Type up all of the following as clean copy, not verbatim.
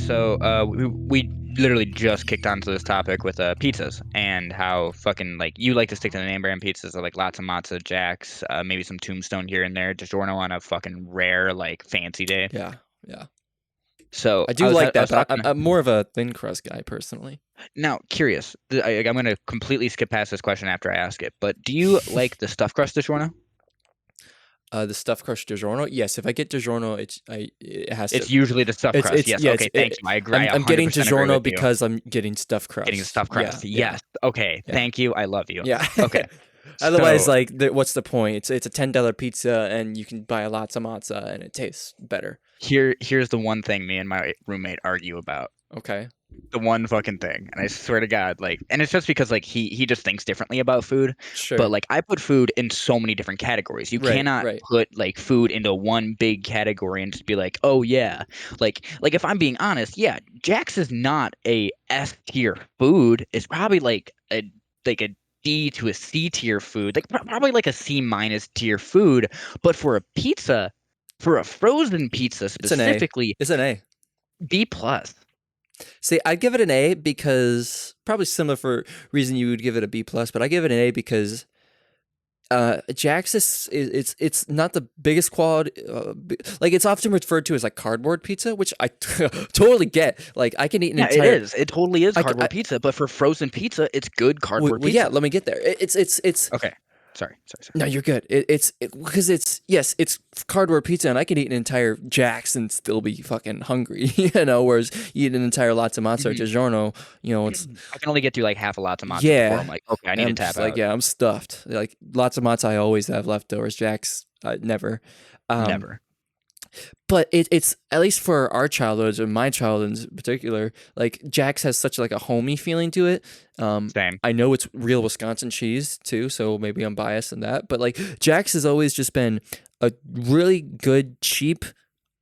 So we literally just kicked onto this topic with pizzas and how fucking like you like to stick to the name brand pizzas, so like lots of matzo jacks, maybe some tombstone here and there, DiGiorno on a fucking rare like fancy day. Yeah, yeah. So I do I like that, was but talking I'm more of a thin crust guy personally. now curious. I'm gonna completely skip past this question after I ask it, but do you like the stuffed crust DiGiorno? The stuffed crust DiGiorno, yes. If I get DiGiorno, it has It's to. usually the stuffed crust. It's Yes. yeah. Okay. Thank you. I agree. I I'm getting 100% agree DiGiorno with you. because I'm getting stuffed Getting the crust. stuffed Yeah, crust. yeah, Yes. Okay. yeah, Thank you. I love you. yeah. Okay. Otherwise, So like, what's the point? It's a $10 pizza, and you can buy lots of matzo, and it tastes better. here's the one thing me and my roommate argue about. Okay. The one fucking thing, and I swear to God, like, and it's just because like he just thinks differently about food. But Sure. like I put food in so many different categories. You Right. cannot Right. put like food into one big category and just be like, oh yeah. Like if I'm being honest, yeah, Jax is not a S tier food. It's probably like a D to a C tier food, like probably like a C minus tier food. But for a pizza, for a frozen pizza It's an A. specifically, It's an A. B plus. See, I'd give it an A because probably similar for reason you would give it a B plus, but I give it an A because Jax it's not the biggest quality. Like it's often referred to as like cardboard pizza, which I totally get. Like I can eat an Yeah, it entire. is. It totally is I, cardboard pizza, but for frozen pizza, it's good cardboard well, yeah. pizza. Let me get there. It's Okay. Sorry. No, you're good. It's because yes, it's cardboard pizza, and I can eat an entire Jax and still be fucking hungry, Whereas you eat an entire lots of matzo Mhm. DiGiorno, it's I can only get through like half a latte matzo before I'm yeah. like, okay, I need And to I'm tap just like, out. yeah, I'm stuffed. Like lots of matzo, I always have leftovers. Jax, never. Um, Never. but it's at least for our childhoods or my childhood in particular, like Jax has such like a homey feeling to it. Same. I know it's real Wisconsin cheese too, so maybe I'm biased in that. But like Jax has always just been a really good cheap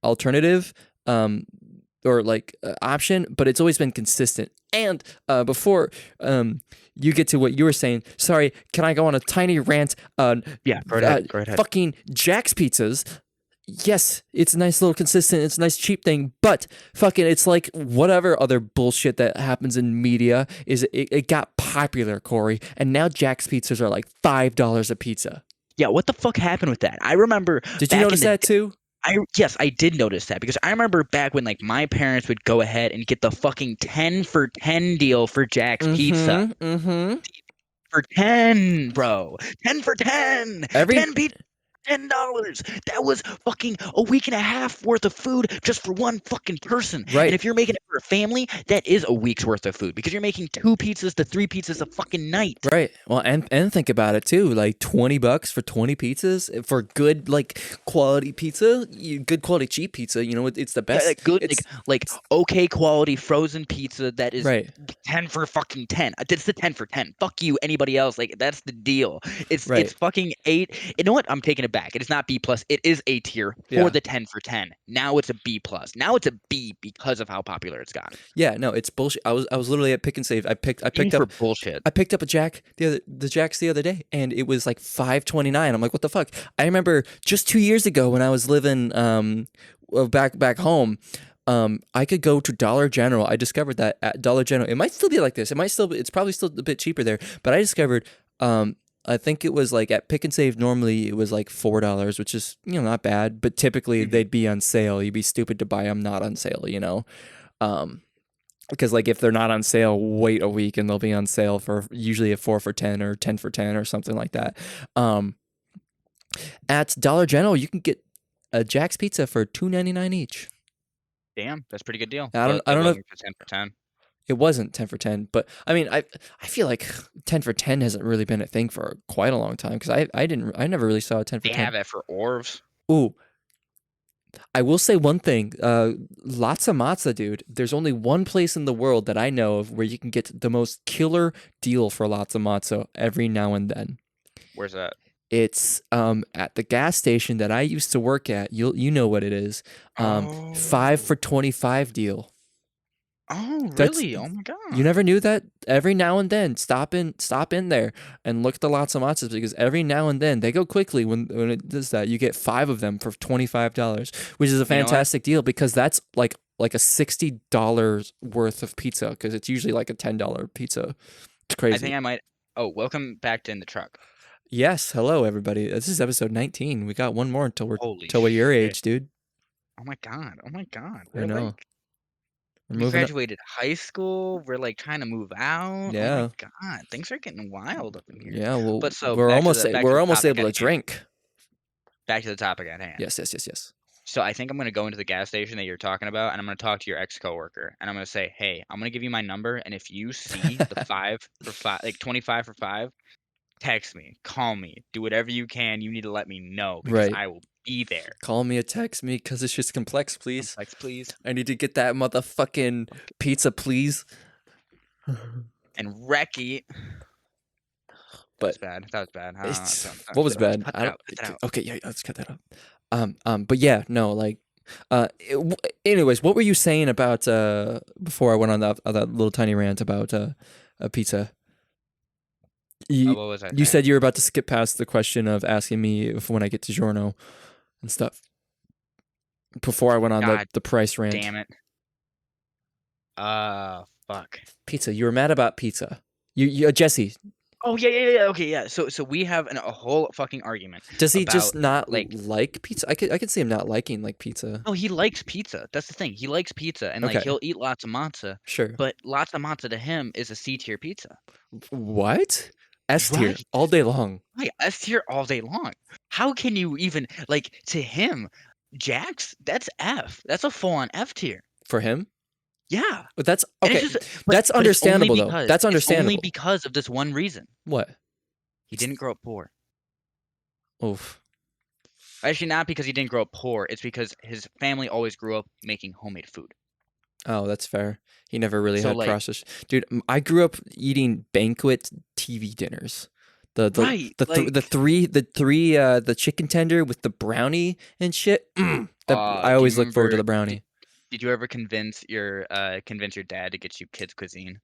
alternative, or like option, but it's always been consistent. And before you get to what you were saying, sorry, can I go on a tiny rant on Yeah, go ahead. Go ahead. fucking Jax pizzas? Yes, it's a nice little consistent, it's a nice cheap thing, but fucking it's like whatever other bullshit that happens in media is it got popular, Corey, and now Jack's pizzas are like $5 a pizza. Yeah, what the fuck happened with that? I remember Did you back in notice the that too? yes, I did notice that because I remember back when like my parents would go ahead and get the fucking 10 for 10 deal for Jack's Pizza. Mm-hmm. For 10, bro. 10 for 10. Every 10 pizza. $10. That was fucking a week and a half worth of food just for one fucking person. Right. And if you're making it for a family, that is a week's worth of food because you're making 2 pizzas to 3 pizzas a fucking night. Right. Well, and think about it too. Like $20 for 20 pizzas for good like quality pizza, good quality cheap pizza. It's the Yeah, best. like good, It's like okay quality frozen pizza that is right. 10 for fucking 10. It's the 10 for 10. Fuck you, anybody else. Like that's the deal. It's Right. fucking 8. You know what? I'm taking it back. It is not B plus. It is A tier for Yeah. the 10 for 10. Now it's a B plus. Now it's a B because of how popular it's gotten. Yeah. No, it's bullshit. I was literally at Pick and Save. I picked B for up bullshit. I picked up a Jack the Jacks the other day, and it was like $5.29. I'm like, what the fuck? I remember just 2 years ago when I was living back home. I could go to Dollar General. I discovered that at Dollar General, it might still be like this. It's probably still a bit cheaper there. But I discovered, I think it was like at Pick and Save. Normally it was like $4, which is not bad. But typically they'd be on sale. You'd be stupid to buy them not on sale. Because like if they're not on sale, wait a week and they'll be on sale for usually a 4 for 10 or 10 for 10 or something like that. At Dollar General, you can get a Jack's Pizza for $2.99 each. Damn, that's a pretty good deal. I don't But know. it wasn't for 10 for 10. It wasn't 10 for 10, but I mean, I feel like 10 for 10 hasn't really been a thing for quite a long time because I never really saw a 10 for They 10. have it for Orvs. Ooh, I will say one thing. Lots of matzo, dude. There's only one place in the world that I know of where you can get the most killer deal for lots of matzo every now and then. Where's that? It's at the gas station that I used to work at. You know what it is. 5 for 25 deal. Oh, That's- really? Oh my god. You never knew that? Every now and then, stop in there and look at the lots of matzos because every now and then they go quickly when it does that. You get 5 of them for $25, which is a what? fantastic deal because that's like like a $60 worth of pizza because it's usually like a $10 pizza. It's I crazy. think I might. Oh, welcome back to In the Truck. Yes, hello everybody. This is episode 19. We got one more until we're Holy your shit. age, dude. Oh my god. Oh my god. I We're know. like, We're we moving up. graduated high school. We're like trying to move out. Oh my Yeah. god. Things are getting wild up in here. Yeah, well, But so we're back to almost the almost topic able at to hand. drink. Back to the topic at hand. Yes, yes, yes, yes. So I think I'm gonna go into the gas station that you're talking about, and I'm gonna talk to your ex-coworker, and I'm gonna say, hey, I'm gonna give you my number, and if you see the 5 for 5, like 25 for 5, text me, call me, do whatever you can. You need to let me know because Right. I will be there. Call me or text me because it's just complex, please. Complex, please. I need to get that motherfucking pizza, please. And Recky. But That's bad. That was bad. What was bad? Cut that out. Cut that out. Okay, yeah, let's cut that out. But yeah, no, like, anyways, what were you saying about before I went on that little tiny rant about a pizza? What was I You saying? said you were about to skip past the question of asking me if when I get to Giorno and stuff. Before I went on God the price rant. Damn it. Fuck. Pizza. You were mad about pizza. You Jesse. Oh yeah. Okay, yeah. So we have a whole fucking argument. Does he about, just not like pizza? I could see him not liking like pizza. No, he likes pizza. That's the thing. He likes pizza, and like Okay. he'll eat lots of matzo. Sure. But lots of matzo to him is a C tier pizza. What? S tier Right. all day long. Like S tier all day long. How can you even like to him, Jax? That's F. That's a full on F tier. For him? Yeah. But that's And okay. it's just, That's but it's only understandable though. because- That's it's understandable. only because of this one reason. What? He didn't grow up poor. Oof. Actually, not because he didn't grow up poor. It's because his family always grew up making homemade food. Oh, that's fair. He never really So, had like- processed. Dude, I grew up eating banquet TV dinners. Right, The chicken tender with the brownie and shit. I do always you look forward to the remember- brownie. Did you ever convince your dad to get you kids cuisine?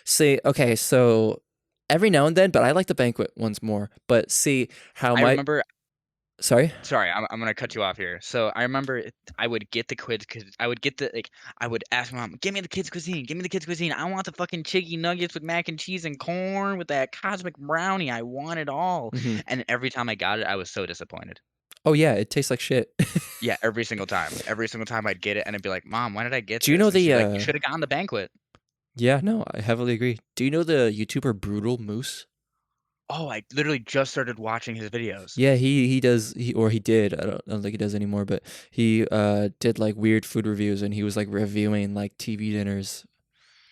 See, okay, so every now and then, but I like the banquet ones more. But see how I remember. Sorry? Sorry, I'm gonna cut you off here. So I remember I would get the kids because I would get the I would ask my mom, give me the kids cuisine, give me the kids cuisine. I want the fucking chicken nuggets with mac and cheese and corn with that cosmic brownie. I want it all. Mhm. And every time I got it, I was so disappointed. Oh yeah, it tastes like shit. Yeah, every single time. Every single time I'd get it, and I'd be like, Mom, why did I get Do you this? know And she'd be the, like, you should have gotten the banquet. Yeah, no, I heavily agree. Do you know the YouTuber Brutal Moose? Oh, I literally just started watching his videos. Yeah, he does he did. I don't think he does anymore, but he did like weird food reviews and he was like reviewing like TV dinners.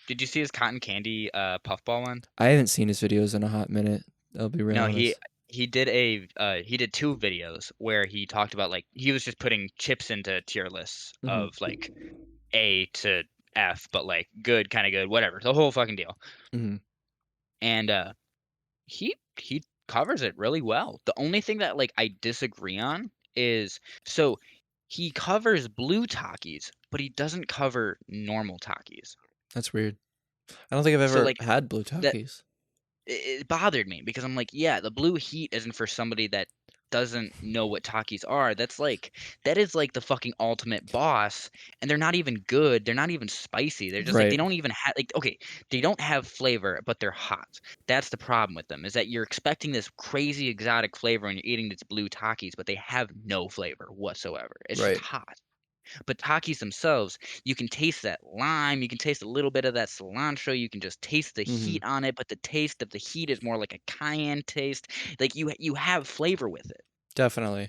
Did you see his cotton candy puffball one? I haven't seen his videos in a hot minute. I'll be real No, honest. he did he did 2 videos where he talked about like he was just putting chips into tier lists Mhm. of like A to F, but like good, kind of good, whatever, the whole fucking deal. Mhm. And he covers it really well. The only thing that like I disagree on is so he covers blue Takis, but he doesn't cover normal Takis. That's weird. I don't think I've So, ever like, had blue Takis. It bothered me because I'm like, yeah, the blue heat isn't for somebody that doesn't know what Takis are. That is like the fucking ultimate boss, and they're not even good. They're not even spicy. They're just like they Right. don't even have like okay, they don't have flavor, but they're hot. That's the problem with them is that you're expecting this crazy exotic flavor when you're eating these blue Takis, but they have no flavor whatsoever. It's Right. just hot. But Takis themselves, you can taste that lime, you can taste a little bit of that cilantro, you can just taste the Mhm. heat on it, but the taste of the heat is more like a cayenne taste. Like you have flavor with it. Definitely.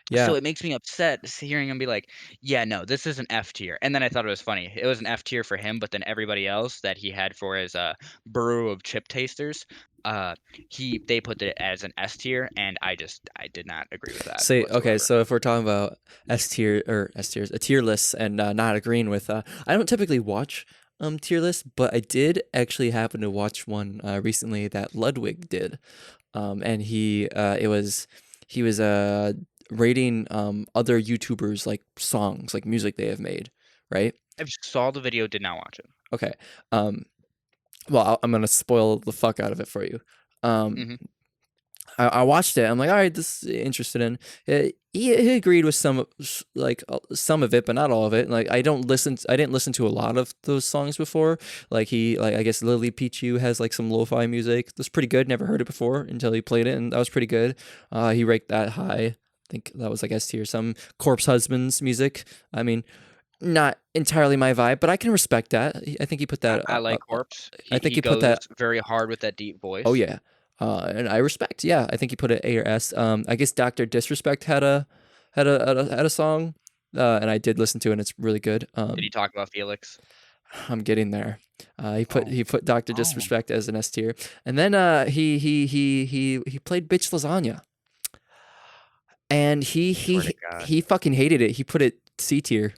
Yeah. So it makes me upset hearing him be like, "Yeah, no, this is an F tier." And then I thought it was funny. It was an F tier for him, but then everybody else that he had for his brew of chip tasters, they put it as an S tier, and I did not agree with that. Say okay, whatsoever. so if we're talking about S tiers, a tier list, and not agreeing with, I don't typically watch tier lists, but I did actually happen to watch one recently that Ludwig did, and he was rating other YouTubers like songs, like music they have made, right? I saw the video, did not watch it. Okay. Well, I'm gonna spoil the fuck out of it for you. Mhm. I watched it. I'm like, all right, this is interested in. He agreed with some of it, but not all of it. Like I didn't listen to a lot of those songs before. Like I guess Lily Pichu has like some lo-fi music that's pretty good. Never heard it before until he played it, and that was pretty good. He ranked that high. I think that was like S tier. Some Corpse Husbands music. I mean, not entirely my vibe, but I can respect that. I think he put that. I like Corpse. I think He he put goes that. very hard with that deep Oh voice. yeah, and I respect. Yeah, I think he put it A or S. I guess Doctor Disrespect had a song, and I did listen to it. And it's really good. Did he talk about Felix? I'm getting there. Oh, He put Doctor oh, Disrespect as an S tier, and then he played Bitch Lasagna, and swear to God, he fucking hated it. He put it C tier.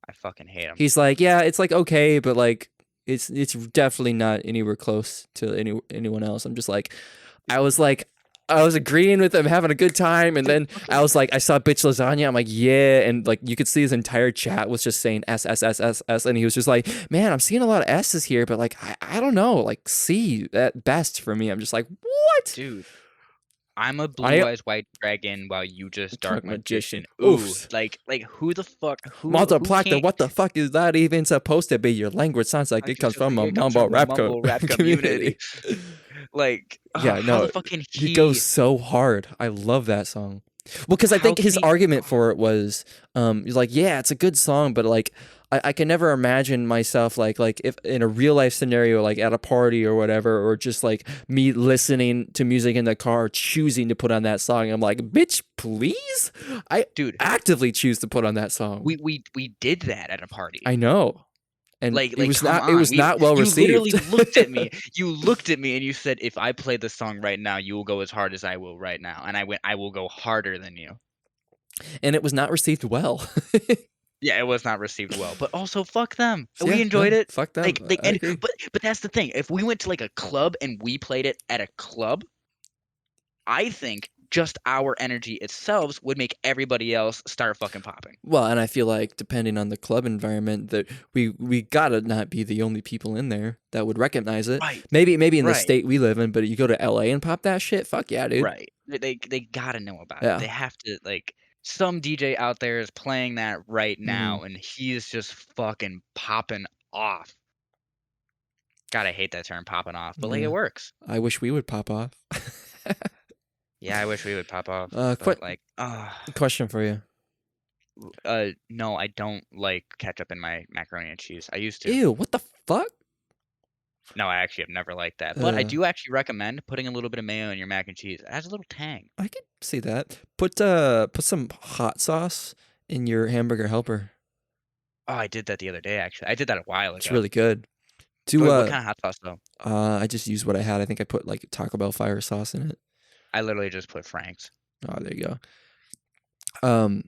I fucking hate him. He's like, yeah, it's like okay, but like it's definitely not anywhere close to anyone else. I'm just like, I was agreeing with him, having a good time, and then I was like, I saw Bitch Lasagna. I'm like, yeah, and like you could see his entire chat was just saying S S S S S, and he was just like, man, I'm seeing a lot of S's here, but like I don't know, like C at best for me. I'm just like, what? Dude, I'm a blue eyes white dragon while you just dark magician. Ooh, Oof. like who the fuck who Multiplacta, can't what the fuck is that even supposed to be? Your language sounds like it comes from a mumble rap community. Like Yeah, how no, the fucking he goes so hard. I love that song. Well, because I How think can his he- argument for it was, he's like, yeah, it's a good song, but like, I can never imagine myself like if in a real life scenario, like at a party or whatever, or just like me listening to music in the car, choosing to put on that song. I'm like, bitch, please, I dude, actively choose to put on that song. we did that at a party. I know. And Like it was come not. on. It was not well You received. literally looked at me. You looked at me and you said, "If I play the song right now, you will go as hard as I will right now." And I went, "I will go harder than you." And it was not received well. Yeah, it was not received well, but also fuck them. Yeah, We enjoyed no, it. fuck them. Like I agree. but that's the thing. If we went to like a club and we played it at a club, I think just our energy itself would make everybody else start fucking popping. Well, and I feel like depending on the club environment, that we gotta not be the only people in there that would recognize it. Right. Maybe in the Right. state we live in, but you go to LA and pop that shit. Fuck yeah, dude. Right. They gotta know about Yeah. it. They have to like some DJ out there is playing that right Mm-hmm. now and he's just fucking popping off. God, I hate that term popping off, but like Yeah. it works. I wish we would pop off. Yeah, I wish we would pop off. Quick But like question for you. no, I don't like ketchup in my macaroni and cheese. I used to. Ew, what the fuck? No, I actually have never liked that. But I Uh. do actually recommend putting a little bit of mayo in your mac and cheese. It adds a little tang. I could see that. Put some hot sauce in your hamburger helper. Oh, I did that the other day actually. I did that a while ago. It's really good. Do what kind of hot sauce though? I just used what I had. I think I put like Taco Bell fire sauce in it. I literally just put Frank's. Oh, there you go.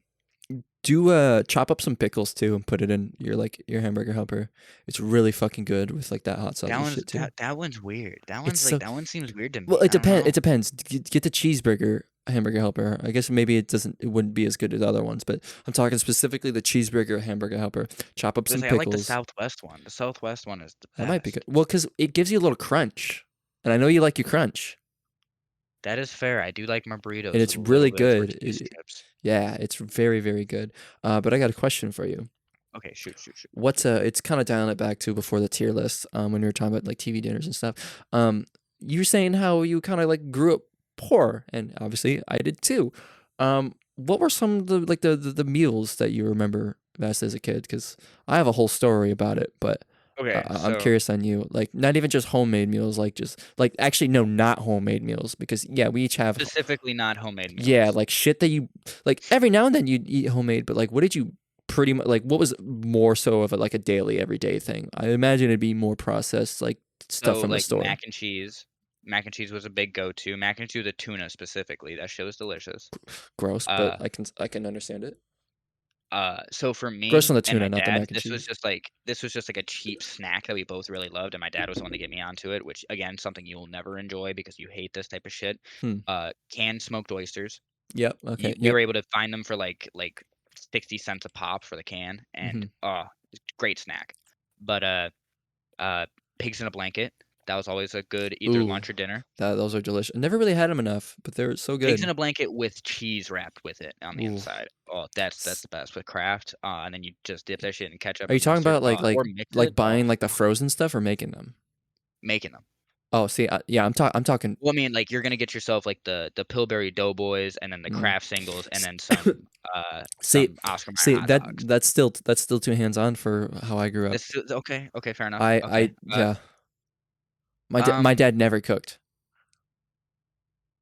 Do chop up some pickles too and put it in your hamburger helper. It's really fucking good with like that hot sauce and shit too. That one's weird. That It's one's like that one seems weird to me. Well, I it don't depends. know. It depends. Get the cheeseburger hamburger helper. I guess maybe it wouldn't be as good as other ones, but I'm talking specifically the cheeseburger hamburger helper. Chop up some I like the pickles. Southwest one. The Southwest one is the best. That might be good. Well, because it gives you a little crunch, and I know you like your crunch. That is fair. I do like my burritos. And it's with a really little bit of good. tortilla strips. Yeah, it's very, very good. But I got a question for you. Okay, shoot. What's it's kind of dialing it back to before the tier list, when we were talking about like TV dinners and stuff. You were saying how you kind of like grew up poor, and obviously I did too. What were some of the meals that you remember best as a kid? Because I have a whole story about it, but Okay, I'm curious on you. Like not even just homemade meals, like just like actually no, not homemade meals, because yeah, we each have specifically not homemade meals. yeah, like shit that you like every now and then you'd eat homemade, but like what did you pretty much like what was more so of like a daily everyday thing? I imagine it'd be more processed like stuff So from the like store. mac and cheese. Mac and cheese was a big go-to. Mac and cheese with tuna specifically. That shit was delicious. Gross, but I can understand it. So for me Gross on the and tuna, my not the dad, mac and this was cheese. just like a cheap snack that we both really loved, and my dad was the one to get me onto it, which again, something you will never enjoy because you hate this type of shit. Hmm. Canned smoked oysters. Yep. Okay. We were able to find them for like 60 cents a pop for the can, and Mm-hmm. great snack. But pigs in a blanket. That was always a good either Ooh, lunch or dinner. those are delicious. I never really had them enough, but they're so Pigs in good. a blanket with cheese wrapped with it on the Ooh. inside. Oh, that's S- the best with Kraft. And then you just dip that shit in ketchup Are or you talking mustard. about like Or mix like it. Oh, buying like the frozen stuff or making them? making them. Oh, see, yeah, I'm talking. Well, I mean, like you're gonna get yourself like the Pillsbury Doughboys and then the Mm. Kraft singles and S- then See, some Oscar Mayer see hot dogs. that's still too hands on for how I grew up. Okay, okay, fair enough. Okay. Yeah. My Um dad never cooked.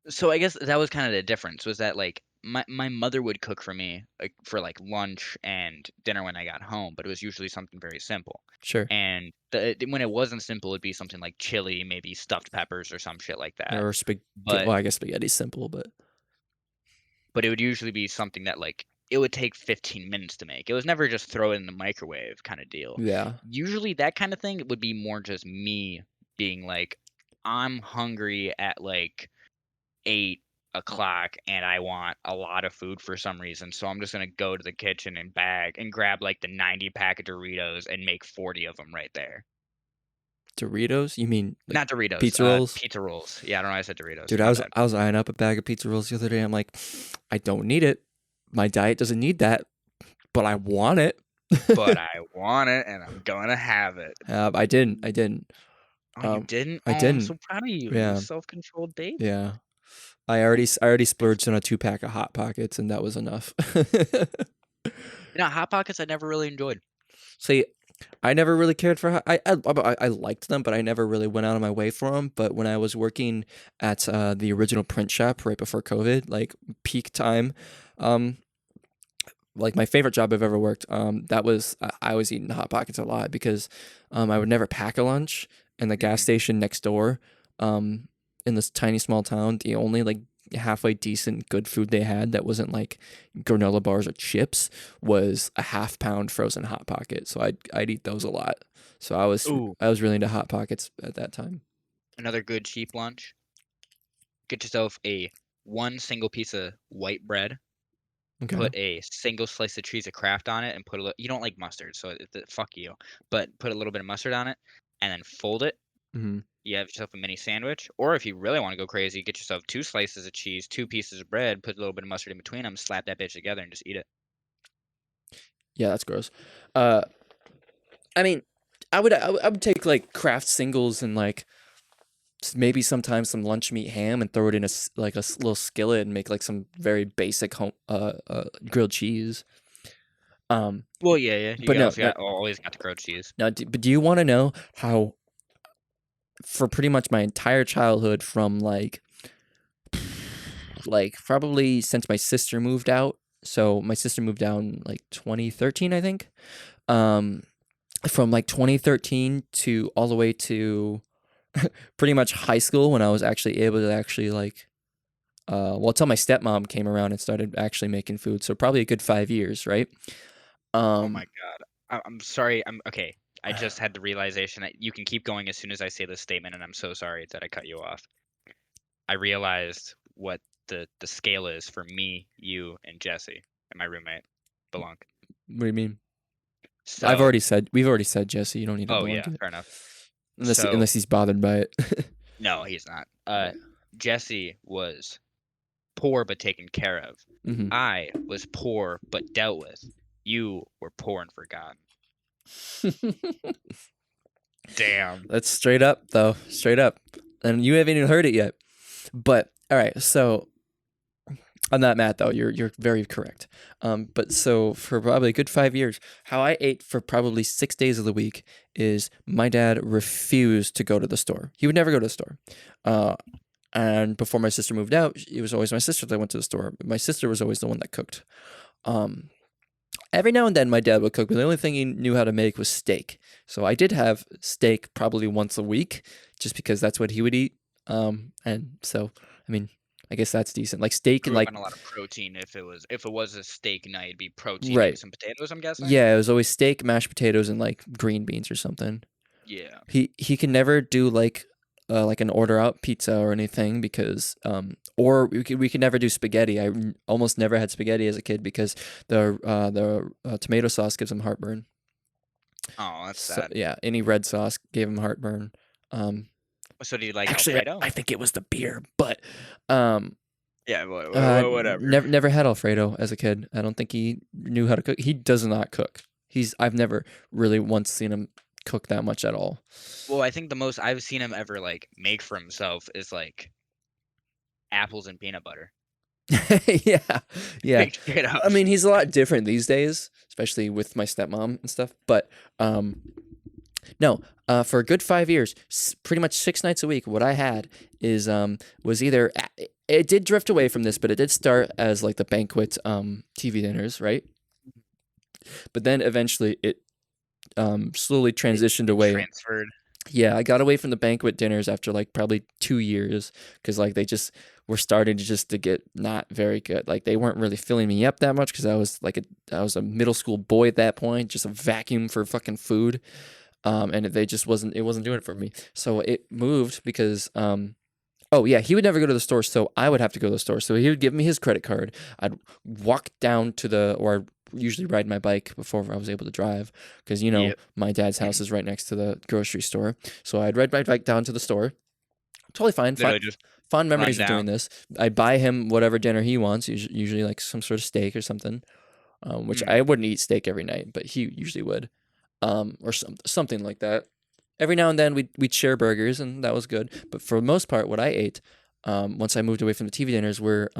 So I guess that was kind of the difference was that like my mother would cook for me like for like lunch and dinner when I got home, but it was usually something very simple. Sure. And when it wasn't simple, it'd be something like chili, maybe stuffed peppers or some shit like that. Or spaghetti. But Well, I guess spaghetti's simple, but it would usually be something that like it would take 15 minutes to make. It was never just throw it in the microwave kind of deal. yeah. Usually that kind of thing would be more just me being like, I'm hungry at like 8 o'clock and I want a lot of food for some reason. So I'm just gonna go to the kitchen and bag and grab like the 90 pack of Doritos and make 40 of them right there. Doritos? You mean like Not Doritos, pizza rolls? pizza rolls. Yeah, I don't know why I said Doritos. Dude, My bad. I was eyeing up a bag of pizza rolls the other day. I'm like, I don't need it. My diet doesn't need that, but I want it. But I want it and I'm gonna have it. I didn't. I didn't. Oh, you didn't? I Oh, I'm didn't. so proud of you. You Yeah. self-controlled baby. Yeah. I already splurged on a 2-pack of Hot Pockets, and that was enough. Hot Pockets I never really enjoyed. See, I never really cared for I liked them, but I never really went out of my way for them. But when I was working at the original print shop right before COVID, like peak time, um, like my favorite job I've ever worked, that was I was eating Hot Pockets a lot because I would never pack a lunch, and the gas Mhm. station next door, in this tiny small town, the only like halfway decent good food they had that wasn't like granola bars or chips was a half-pound frozen Hot Pocket. So I'd eat those a lot. So Ooh, I was really into Hot Pockets at that time. another good cheap lunch. Get yourself a one single piece of white bread, Okay. put a single slice of cheese of Kraft on it, and put you don't like mustard, so fuck you. But put a little bit of mustard on it, and then fold it. Hmm. You have yourself a mini sandwich. Or if you really want to go crazy, get yourself 2 slices of cheese, 2 pieces of bread, put a little bit of mustard in between them, slap that bitch together, and just eat it. Yeah, that's gross. Uh, I mean, I would take like Kraft singles and like maybe sometimes some lunch meat ham and throw it in like a little skillet and make like some very basic home grilled cheese. Well, yeah, yeah. But You also got always got the grilled cheese. but do you want to know how for pretty much my entire childhood from like probably since my sister moved out. So my sister moved out in like 2013, I think. Um, from like 2013 to all the way to pretty much high school when I was actually able to actually like well until my stepmom came around and started actually making food. So probably a good 5 years, right? Oh my Um god. I'm sorry. I'm okay. I just had the realization that you can keep going as soon as I say this statement, and I'm so sorry that I cut you off. I realized what the scale is for me, you, and Jesse, and my roommate, Belunk. what do you mean? So, We've already said Jesse, you don't need to oh belong yeah, to it. fair enough. So, Unless he's bothered by it. no, he's not. Jesse was poor but taken care of. Hmm. I was poor but dealt with. You were poor and forgotten. Damn. That's straight up though, straight up. And you haven't even heard it yet. But all right, so on that, Matt, though, you're very correct. But so for probably a good 5 years, how I ate for probably 6 days of the week is my dad refused to go to the store. He would never go to the store. And before my sister moved out, it was always my sister that went to the store. My sister was always the one that cooked. Um, every now and then my dad would cook, but the only thing he knew how to make was steak. So I did have steak probably once a week, just because that's what he would eat. And so I mean, I guess that's decent. Like steak and Grew up like on a lot of protein. If it was a steak night, it'd be protein, maybe right. some potatoes. I'm guessing. Yeah, it was always steak, mashed potatoes, and like green beans or something. Yeah. He can never do like an order out pizza or anything because or we could never do spaghetti. Almost never had spaghetti as a kid because the tomato sauce gives him heartburn. Oh, that's So sad. yeah, any red sauce gave him heartburn. So do you like Actually, Alfredo? I think it was the beer, but um, Yeah, whatever. never had Alfredo as a kid. I don't think he knew how to cook. He does not cook. I've never really once seen him cook that much at all. Well, I think the most I've seen him ever like make for himself is like apples and peanut butter. Yeah, yeah. Like straight up. I mean, he's a lot different these days, especially with my stepmom and stuff. But no, for a good 5 years, pretty much 6 nights a week, what I had is was either it did drift away from this, but it did start as like the banquet TV dinners, right? But then eventually it slowly transitioned away. Transferred. Yeah, I got away from the banquet dinners after like probably 2 years because like they just were starting to get not very good. Like they weren't really filling me up that much because I was a middle school boy at that point, just a vacuum for fucking food. And it wasn't doing it for me. So it moved because oh yeah, he would never go to the store, so I would have to go to the store. So he would give me his credit card. I'd walk down or I'd usually ride my bike before I was able to drive, because Yep. my dad's house is right next to the grocery store. So I'd ride my bike down to the store. Totally fine. Literally just Fond memories run of doing down. this. I'd buy him whatever dinner he wants, usually like some sort of steak or something. Which I wouldn't eat steak every night, but he usually would, or something like that. Every now and then we'd share burgers, and that was good. But for the most part, what I ate, once I moved away from the TV dinners, were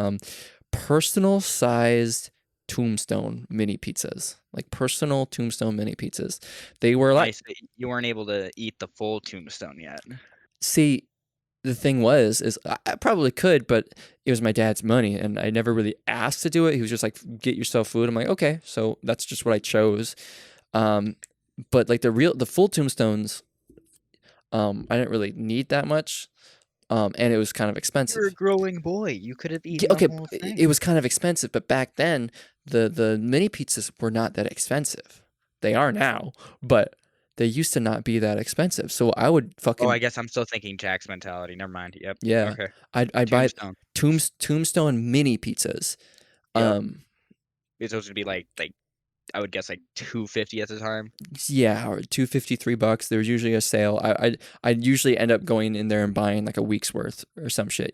personal sized Tombstone mini pizzas, like personal Tombstone mini pizzas. They were like, Nice. You weren't able to eat the full tombstone yet. see, the thing is I probably could, but it was my dad's money, and I never really asked to do it. He was just like, "Get yourself food." I'm like, okay, so that's just what I chose. But like the full Tombstones, I didn't really need that much, and it was kind of You're a expensive. growing boy. You could have Yeah, eaten okay, the whole it thing. was kind of expensive, but back then the mini pizzas were not that expensive. They are now, but they used to not be that expensive. So I would Oh, I fucking, guess I'm still thinking Jack's mentality. Never mind. Yep. yeah, Okay. I'd buy Tombstone. Tombstone mini pizzas. Yep. Um, Those would be like I would guess like 250 at the time. yeah, or $2.53. There was usually a sale. I'd usually end up going in there and buying like a week's worth or some shit,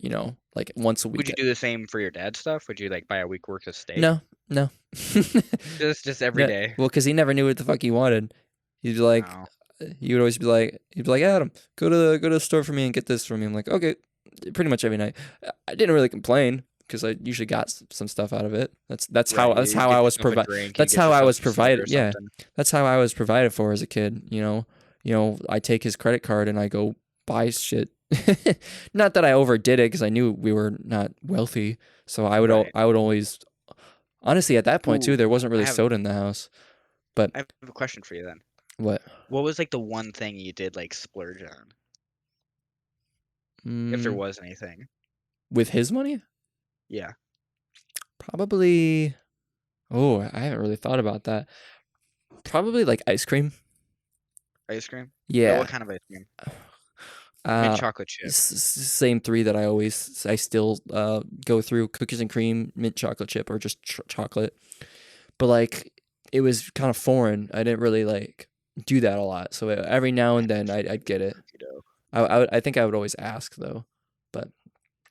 like once a Would week. you do the same for your dad's stuff? Would you like buy a week worth of steak? No, no. Just every No, day. well, because he never knew what the fuck he wanted. He'd be like, Oh. he would always he'd be like, Adam, go to the store for me and get this for me. I'm like, okay, pretty much every night. I didn't really complain because I usually got some stuff out of it. That's how Right. You I get was yourself a provided. drink, you That's get how I yourself was some soda or provided. Yeah, something. that's how I was provided for as a kid. I take his credit card and I go buy shit. Not that I overdid it because I knew we were not wealthy, so Right. I would always, honestly, at that point too, Ooh, there wasn't I really have soda in the house. But I have a question for you then. what? What was like the one thing you did like splurge on? If there Mm, was anything. with his money? Yeah. Probably. Oh, I haven't really thought about that. Probably like ice cream. Ice cream? Yeah. What kind of ice cream? Mint Uh, chocolate chip. Same three that I still go through: cookies and cream, mint chocolate chip, or just chocolate. But like, it was kind of foreign. I didn't really like do that a lot. So every now and then I'd get it. Cookie dough. I think I would always ask though, but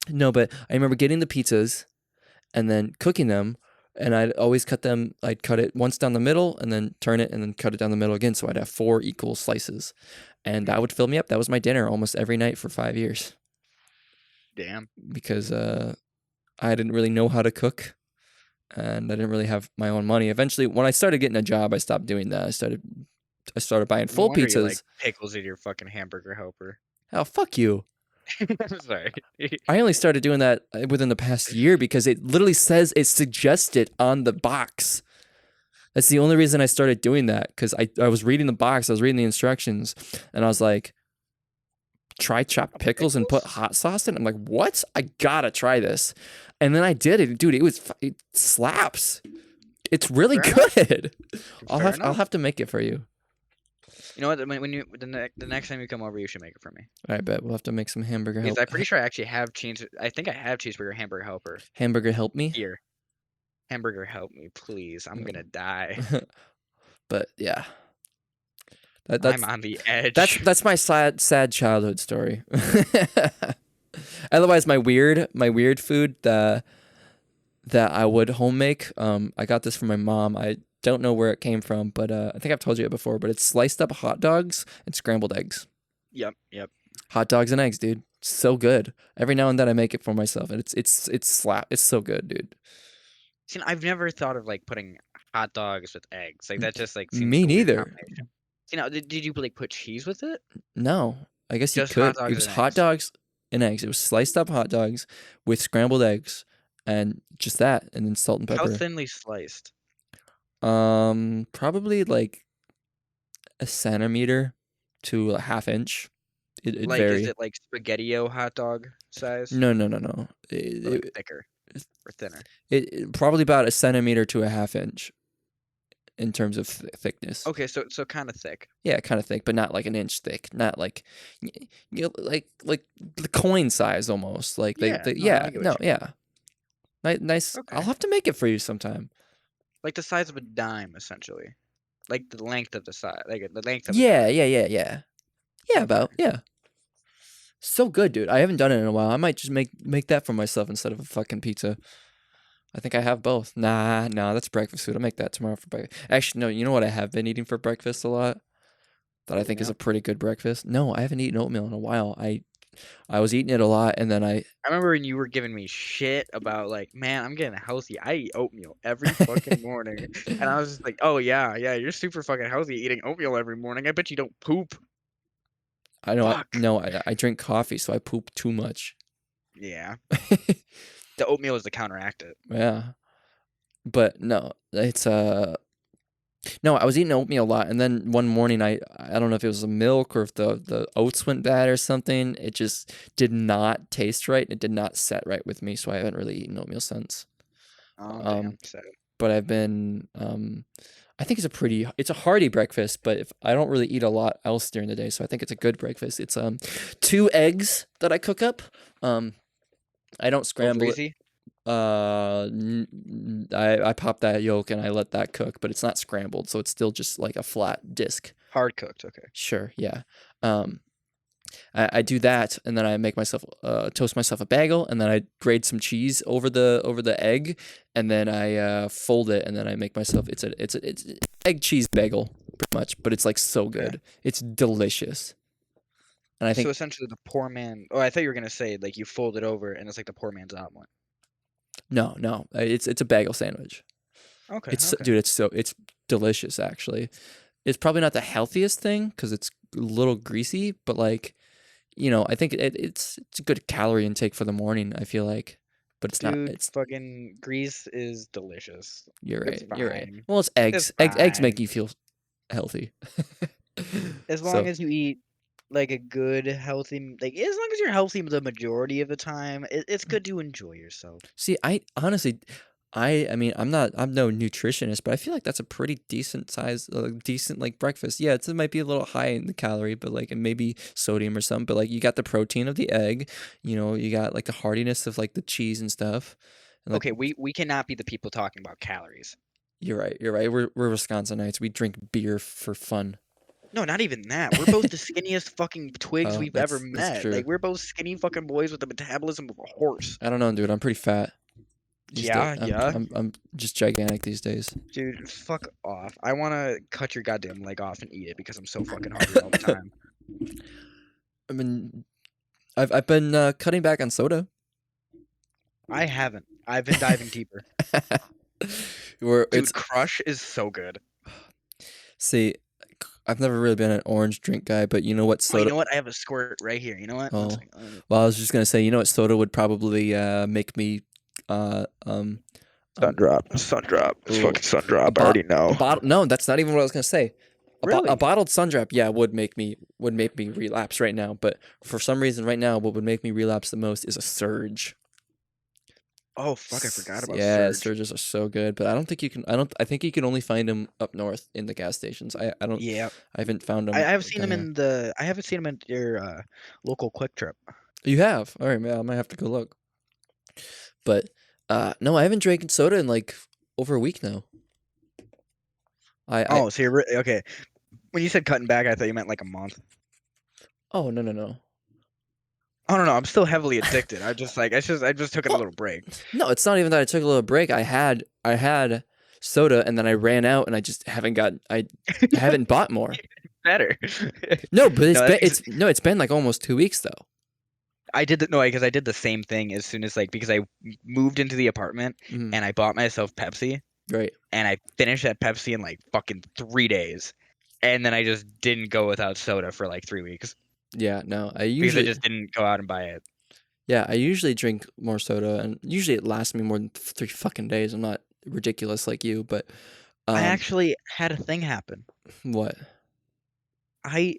no. But I remember getting the pizzas and then cooking them, and I'd always cut them. I'd cut it once down the middle, and then turn it, and then cut it down the middle again. So I'd have 4 equal slices, and that would fill me up. That was my dinner almost every night for 5 years Damn. because I didn't really know how to cook, and I didn't really have my own money. Eventually, when I started getting a job, I stopped doing that. I started buying No full wonder you pizzas. like pickles in your fucking hamburger helper. Oh, fuck you. Sorry. I only started doing that within the past year because it literally says it suggested on the box. That's the only reason I started doing that, because I was reading the box, I was reading the instructions, and I was like, try chopped pickles and put hot sauce in it? I'm like, what? I gotta try this. And then I did it. Dude, it slaps. It's really Fair good. I'll Fair have enough. to make it for you. You know what? When you the next time you come over, you should make it for me. I bet we'll have to make some hamburger Because help. I'm pretty sure I actually have cheese. I think I have cheeseburger hamburger helper Hamburger help me. here. Hamburger help me, please. I'm gonna die. But yeah. That I'm that's on the edge. that's my sad childhood story. Otherwise, my weird food that I would home make. I got this from my mom. I don't know where it came from, but I think I've told you it before. But it's sliced up hot dogs and scrambled eggs. Yep. Hot dogs and eggs, dude. So good. Every now and then I make it for myself, and it's slap. It's so good, dude. See, I've never thought of like putting hot dogs with eggs. Like that just like seems Me like a weird neither. combination. See, now did you like put cheese with it? No, I guess you Just hot could. It dogs was and hot eggs. dogs and eggs. It was sliced up hot dogs with scrambled eggs and just that, and then salt and How pepper. thinly sliced? Probably like a centimeter to a half inch. It Like, is vary. it like spaghetti-o hot dog size? No, no, no, no. Or like thicker or thinner? Probably about a centimeter to a half inch in terms of thickness. Okay, so kind of thick. Yeah, kind of thick, but not like an inch thick. Not like, like the coin size almost. Like Yeah, no, I yeah, get what no, you mean. yeah. Nice. I'll Okay. have to make it for you sometime. Like the size of a dime, essentially. Like the length of the size, like the length of a Yeah, dime. yeah, yeah, yeah. Yeah, Okay. yeah. So good, dude. I haven't done it in a while. I might just make that for myself instead of a fucking pizza. I think I have both. Nah, that's breakfast food. I'll make that tomorrow for breakfast. Actually, no, you know what I have been eating for breakfast a lot that I think is a Oatmeal. pretty good breakfast? No, I haven't eaten oatmeal in a while. I was eating it a lot and then I remember when you were giving me shit about like, man, I'm getting healthy. I eat oatmeal every fucking morning. And I was just like, oh yeah, you're super fucking healthy eating oatmeal every morning. I bet you don't poop. I know Fuck. I drink coffee, so I poop too much. Yeah. The oatmeal is to counteract it. Yeah. But no, it's no, I was eating oatmeal a lot, and then one morning I don't know if it was the milk or if the oats went bad or something. It just did not taste right. It did not set right with me, so I haven't really eaten oatmeal since. Oh Um, damn. So but I've been I think it's a hearty breakfast, but if I don't really eat a lot else during the day, so I think it's a good breakfast. It's 2 eggs that I cook up. I don't over scramble it. easy? I pop that yolk and I let that cook, but it's not scrambled, so it's still just like a flat disc. Hard cooked, okay. Sure, yeah. Um, I do that, and then I make myself toast myself a bagel, and then I grate some cheese over the egg, and then I fold it, and then I make myself it's an egg cheese bagel pretty much, but it's like so Okay. good. It's delicious, and I So think essentially the poor man. Oh, I thought you were gonna say like you fold it over and it's like the poor man's omelet. no, it's a bagel sandwich. Okay, okay. Dude, it's delicious actually. It's probably not the healthiest thing because it's a little greasy, but like, I think it's a good calorie intake for the morning. I feel like, but it's not. Dude, It's fucking grease is delicious. You're It's right. You're right. fine. Well, it's It's eggs. Eggs make fine. you feel healthy. As long So as you eat like a good healthy like as long as you're healthy the majority of the time, it's good to enjoy yourself. see, I honestly, I mean, I'm no nutritionist, but I feel like that's a pretty decent size, decent like breakfast. Yeah, it might be a little high in the calorie, but like, and maybe sodium or something. But like, you got the protein of the egg. You got like the hardiness of like the cheese and stuff. And like, Okay, we cannot be the people talking about calories. you're right. You're right. We're Wisconsinites. We drink beer for fun. No, not even that. We're both the skinniest fucking twigs Oh, we've ever that's met. true. Like we're both skinny fucking boys with the metabolism of a horse. I don't know, dude. I'm pretty fat these days. Yeah, I'm yeah. I'm I'm just gigantic these days. Dude, fuck off. I want to cut your goddamn leg off and eat it because I'm so fucking hungry all the time. I mean, I've been cutting back on soda. I haven't. I've been diving deeper. Where Dude, it's Crush is so good. see, I've never really been an orange drink guy, but you know what Oh, you soda? know what? I have a squirt right here. You know what? One Oh, second. well, I was just gonna say, you know what soda would probably make me uh um Sun drop. Sun drop. It's ooh, fucking sun a, drop. I bo- already a know. bottle. No, that's not even what I was gonna say. A Really? bottled Sun Drop, yeah, would make me relapse right now. But for some reason, right now, what would make me relapse the most is a Surge. Oh, fuck. I forgot about Yeah, Surge. Surges are so good, but I don't think you can. I think you can only find them up north in the gas stations. I don't. Yeah. I haven't found I them have seen down them here. in the. I haven't seen them in your local Quick Trip. You have? All right, man. I might have to go look. But no, I haven't drank soda in like over a week now. I Oh, so you're okay. When you said cutting back, I thought you meant like a month. Oh no. I don't know. I'm still heavily addicted. I just took a Well, little break. No, it's not even that I took a little break. I had soda and then I ran out and I just I haven't bought more. Better. No, but No, that makes it's been like almost 2 weeks though. because I did the same thing as soon as because I moved into the apartment Mhm. and I bought myself Pepsi Right. and I finished that Pepsi in like fucking 3 days. And then I just didn't go without soda for like 3 weeks Yeah, no. I because I usually just didn't go out and buy it. Yeah, I usually drink more soda and usually it lasts me more than 3 fucking days. I'm not ridiculous like you, but I um actually had a thing happen. what? I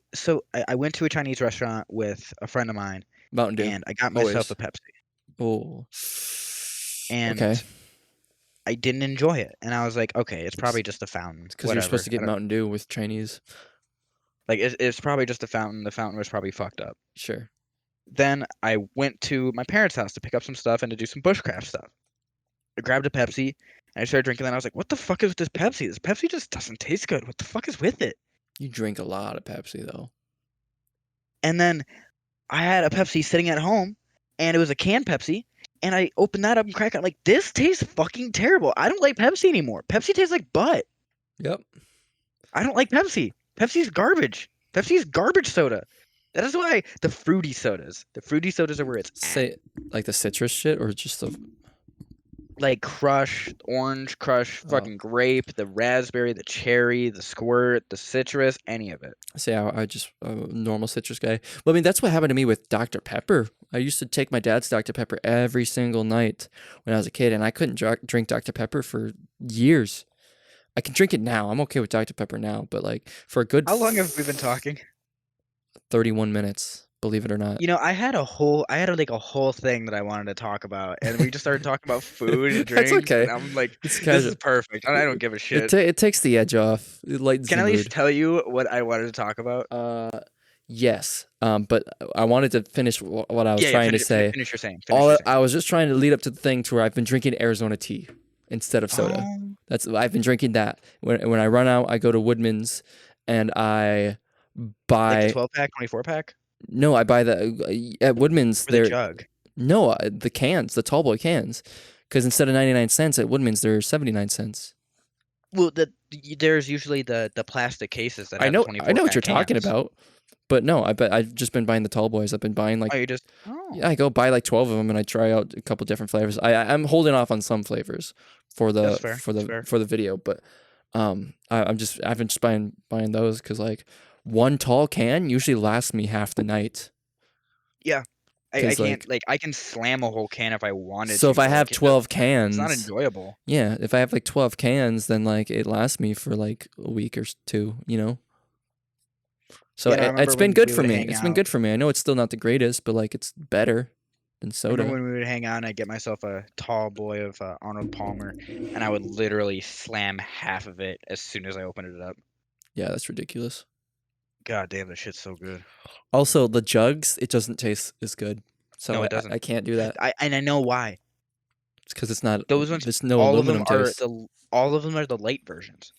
went to a Chinese restaurant with a friend of mine Mountain Dew. and I got myself Always. a Pepsi Oh. and Okay. I didn't enjoy it. And I was like, okay, it's probably just a fountain. Because you're supposed to get Whatever. Mountain Dew with Chinese. It's probably just a fountain. The fountain was probably fucked up. Sure. Then I went to my parents' house to pick up some stuff and to do some bushcraft stuff. I grabbed a Pepsi and I started drinking that. And I was like, what the fuck is with this Pepsi? This Pepsi just doesn't taste good. What the fuck is with it? You drink a lot of Pepsi though. And then I had a Pepsi sitting at home and it was a canned Pepsi. And I opened that up and cracked it. I'm like, this tastes fucking terrible. I don't like Pepsi anymore. Pepsi tastes like butt. Yep. I don't like Pepsi. Pepsi's garbage. Pepsi's garbage soda. That is why the fruity sodas are where it's at. Say like the citrus shit or just the Like Crush, Orange Crush, fucking grape, the raspberry, the cherry, the squirt, the citrus, any of it. say I just a normal citrus guy. Well, I mean that's what happened to me with Dr. Pepper. I used to take my dad's Dr. Pepper every single night when I was a kid, and I couldn't drink Dr. Pepper for years. I can drink it now. I'm okay with Dr. Pepper now, but like for a good How long have we been talking? 31 minutes, believe it or not. You know, I had a whole thing that I wanted to talk about, and we just started talking about food and That's drinks. okay. And I'm like, It's this is casual. perfect. I don't give a shit. It takes the edge off. It lightens Can the I at least mood. tell you what I wanted to talk about? Yes. But I wanted to finish what I was trying to say. Finish your saying. I was just trying to lead up to the thing to where I've been drinking Arizona tea instead of soda. I've been drinking that. When I run out, I go to Woodman's and I buy like the 12-pack, 24-pack? No, I buy the at Woodman's. Or the jug? No, the cans, the tall boy cans, because instead of 99 cents at Woodman's, they're 79 cents. Well, there's usually the plastic cases that I have know 24 what you're talking cans. about, but no, I've just been buying the tall boys. I've been buying like I go buy like 12 of them and I try out a couple different flavors. I'm holding off on some flavors for the for the video, but I've been just buying those because like one tall can usually lasts me half the night. Yeah. I can't I can slam a whole can if I wanted so to. if I have 12 cans, it's not enjoyable. Yeah, if I have like 12 cans, then like it lasts me for like a week or two, you know. So it's been good for me. It's been good for me. I know it's still not the greatest, but like it's better than soda. Remember when we would hang out and I'd get myself a tall boy of Arnold Palmer, and I would literally slam half of it as soon as I opened it up. Yeah, that's ridiculous. God damn, that shit's so good. Also, the jugs, it doesn't taste as good. So no, it doesn't. I can't do that. I know why. It's because it's not. Those ones. There's no aluminum taste. All of them are the light versions.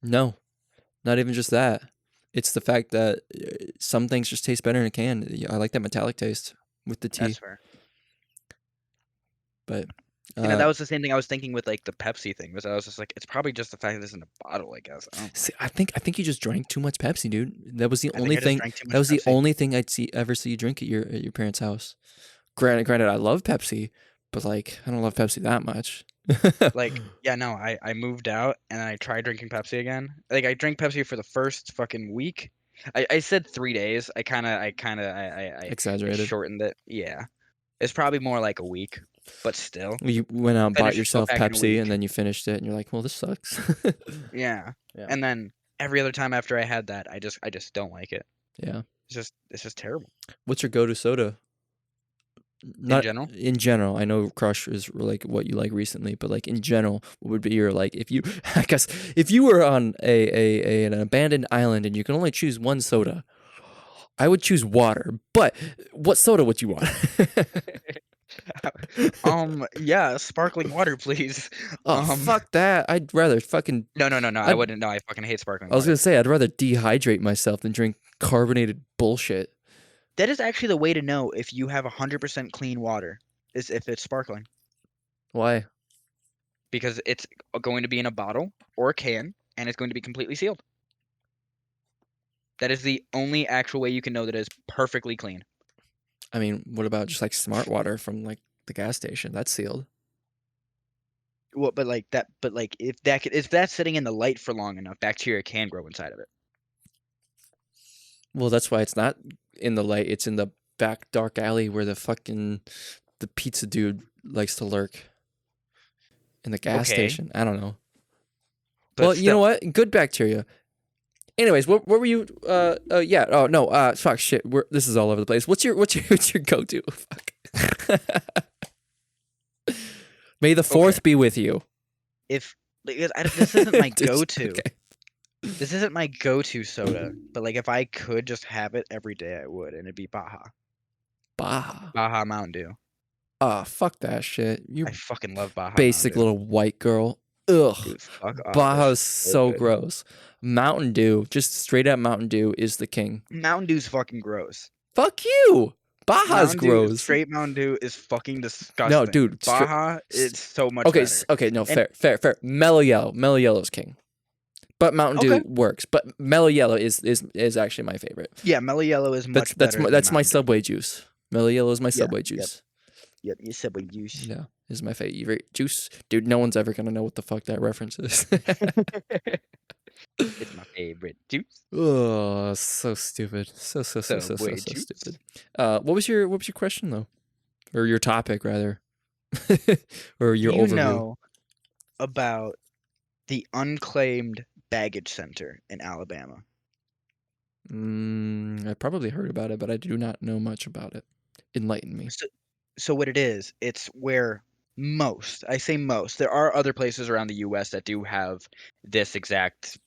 No, not even just that. It's the fact that some things just taste better in a can. I like that metallic taste with the tea. That's fair. But that was the same thing I was thinking with like the Pepsi thing. Was I was just like, it's probably just the fact that it's in a bottle. I guess. I think you just drank too much Pepsi, dude. That was the only thing. That was the only thing I'd ever see you drink at your parents' house. Granted, I love Pepsi, but like I don't love Pepsi that much. Like, yeah, no, I moved out and then I tried drinking Pepsi again. Like I drank Pepsi for the first fucking week. I said 3 days. I exaggerated. Shortened it. Yeah. It's probably more like a week, but still. You went out and bought yourself Pepsi and then you finished it and you're like, well, this sucks. Yeah. And then every other time after I had that, I just don't like it. Yeah. It's just terrible. What's your go-to soda? In general? In general, I know Crush is like what you like recently, but like in general, what would be your like if you I guess if you were on an abandoned island and you can only choose one soda, I would choose water. But what soda would you want? Yeah, sparkling water, please. Oh, fuck that. I'd rather fucking. No. I I'd- wouldn't. No, I fucking hate sparkling I was water. gonna say I'd rather dehydrate myself than drink carbonated bullshit. That is actually the way to know if you have 100% clean water, is if it's sparkling, Why? because it's going to be in a bottle or a can, and it's going to be completely sealed. That is the only actual way you can know that it is perfectly clean. I mean, what about just like smart water from like the gas station? That's sealed. Well, but like that, but like if that's sitting in the light for long enough, bacteria can grow inside of it. Well, that's why it's not in the light. It's in the back dark alley where the pizza dude likes to lurk. In the gas Okay. station. I don't know. But Well, you know what? Good bacteria. Anyways, what were you? Yeah. Oh no. Fuck. Shit. This is all over the place. What's your go-to? Fuck. May the fourth be with you. If because this isn't my Just- go-to. okay. This isn't my go-to soda, but like if I could just have it every day, I would, and it'd be Baja. Baja. Baja Mountain Dew. Ah, fuck that shit. You I fucking love Baja. basic Mountain little white girl. Ugh. Dew. Dude, fuck off. Baja's It's so good. gross. Mountain Dew, just straight up Mountain Dew is the king. Mountain Dew's fucking gross. Fuck you. Baja's Mountain Dew, gross. straight Mountain Dew is fucking disgusting. No, dude. Baja is so much Okay, better. okay, no, fair. Mellow Yellow's king. But Mountain Dew works. But Mellow Yellow is actually my favorite. Yeah, Mellow Yellow is much That's better. that's my Mountain Dew. Subway juice. Mellow Yellow is my Yeah, Subway juice. Yep, you Subway juice. Yeah, is my favorite juice. Dude, no one's ever gonna know what the fuck that reference is. It's my favorite juice. Oh, so stupid. So Subway juice. stupid. What was your question though? Or your topic rather? Or your Do you overview? know about the unclaimed baggage center in Alabama? I probably heard about it, but I do not know much about it. Enlighten me. So what it is, it's where I say most, there are other places around the US that do have this exact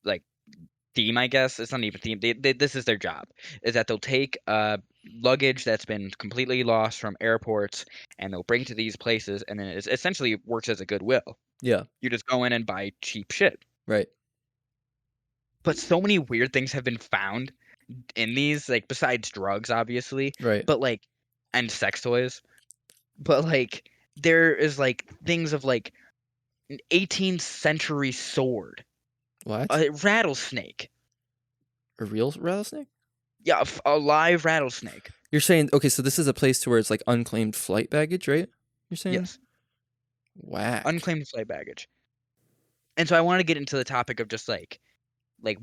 like theme, I guess. It's not even theme. This is their job, is that they'll take luggage that's been completely lost from airports and they'll bring it to these places, and then it essentially works as a Goodwill. Yeah, You just go in and buy cheap shit. right. But so many weird things have been found in these, like besides drugs, obviously, Right. but like, and sex toys. But like, there is like things of like an 18th century sword, What? a rattlesnake. A real rattlesnake? Yeah, a live rattlesnake. You're saying okay, so this is a place to where it's like unclaimed flight baggage, right? You're saying? Yes, Whack. unclaimed flight baggage. And so I want to get into the topic of just like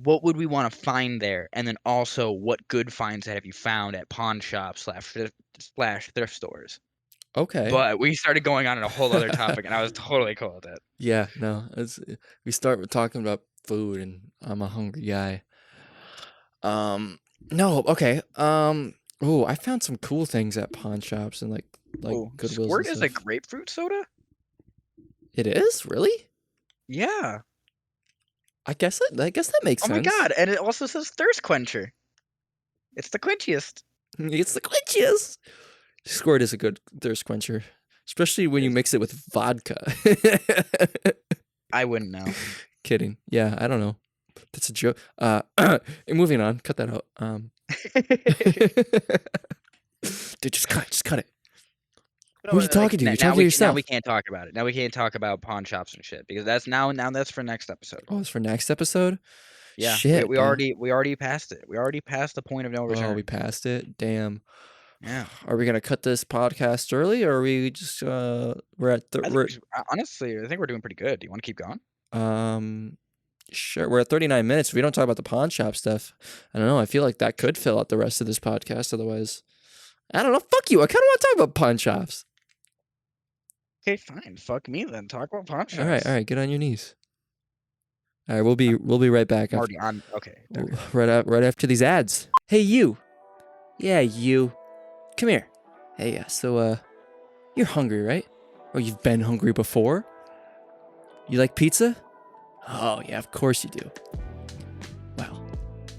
what would we want to find there, and then also what good finds have you found at pawn shops slash thrift stores. Okay. But we started going on a whole other topic, and I was totally cool with it. Yeah, no. We start with talking about food, and I'm a hungry guy. No, okay. Oh, I found some cool things at pawn shops and like Ooh, Goodwills. Squirt and is a stuff. grapefruit soda? It is really. Yeah. I guess that makes Oh sense. my god, and it also says thirst quencher. It's the quenchiest. It's the quenchiest. Squirt is a good thirst quencher, especially when you mix it with vodka. I wouldn't know. Kidding. Yeah, I don't know. That's a joke. Moving on. Cut that out. Dude, just cut it. Who are you talking to? You're talking to yourself. Now we can't talk about it. Now we can't talk about pawn shops and shit, because that's now that's for next episode. Oh, it's for next episode? Yeah. Shit. We already passed it. We already passed the point of no return. Oh, we passed it. Damn. Yeah. Are we gonna cut this podcast early, or are we just we're at Honestly, I think we're doing pretty good. Do you want to keep going? Sure. We're at 39 minutes. If we don't talk about the pawn shop stuff, I don't know. I feel like that could fill out the rest of this podcast. Otherwise, I don't know. Fuck you. I kind of want to talk about pawn shops. Okay, fine. Fuck me then. Talk about pawn shops. All right. Get on your knees. All right. We'll be right back. I'm already on. Okay. Right after these ads. Hey, you. Yeah, you. Come here. Hey, so you're hungry, right? Or you've been hungry before? You like pizza? Oh, yeah, of course you do. Well,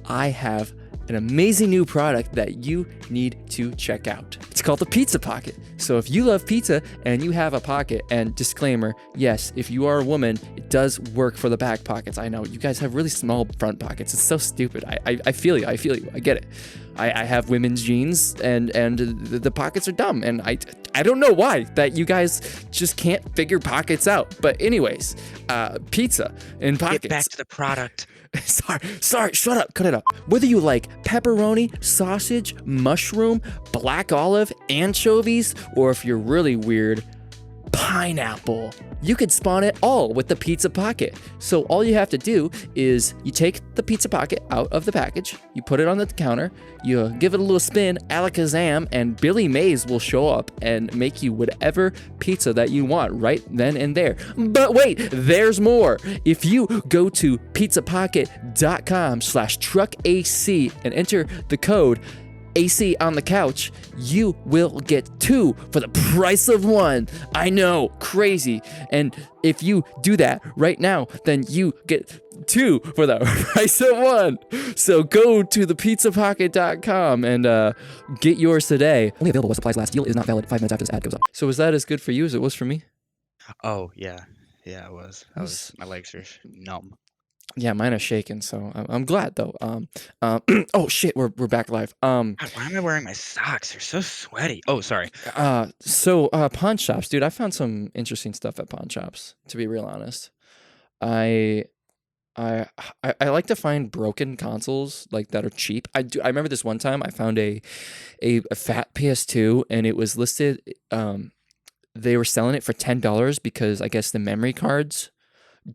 I have an amazing new product that you need to check out. It's called the Pizza Pocket. So if you love pizza and you have a pocket, and disclaimer, yes, if you are a woman, it does work for the back pockets. I know you guys have really small front pockets. It's so stupid. I feel you. I get it. I have women's jeans and the pockets are dumb, and I don't know why that you guys just can't figure pockets out. But anyways, pizza in pockets. Get back to the product. Sorry, shut up, cut it up. Whether you like pepperoni, sausage, mushroom, black olive, anchovies, or if you're really weird, pineapple, you could spawn it all with the Pizza Pocket. So all you have to do is you take the Pizza Pocket out of the package, you put it on the counter, you give it a little spin, alakazam, and Billy Mays will show up and make you whatever pizza that you want right then and there. But wait, there's more. If you go to pizzapocket.com/truckac and enter the code AC on the couch, you will get 2 for the price of 1. I know, crazy. And if you do that right now, then you get 2 for the price of 1. So go to thepizzapocket.com and get yours today. Only available while supplies last. Deal is not valid 5 minutes after this ad goes up. So was that as good for you as it was for me? Oh yeah, it was. My legs are numb. Yeah, mine are shaking, so I'm glad though. Oh shit, we're back live. God, why am I wearing my socks? They're so sweaty. Oh, sorry. So pawn shops, dude. I found some interesting stuff at pawn shops. To be real honest, I like to find broken consoles like that are cheap. I remember this one time I found a fat PS2 and it was listed. They were selling it for $10 because I guess the memory cards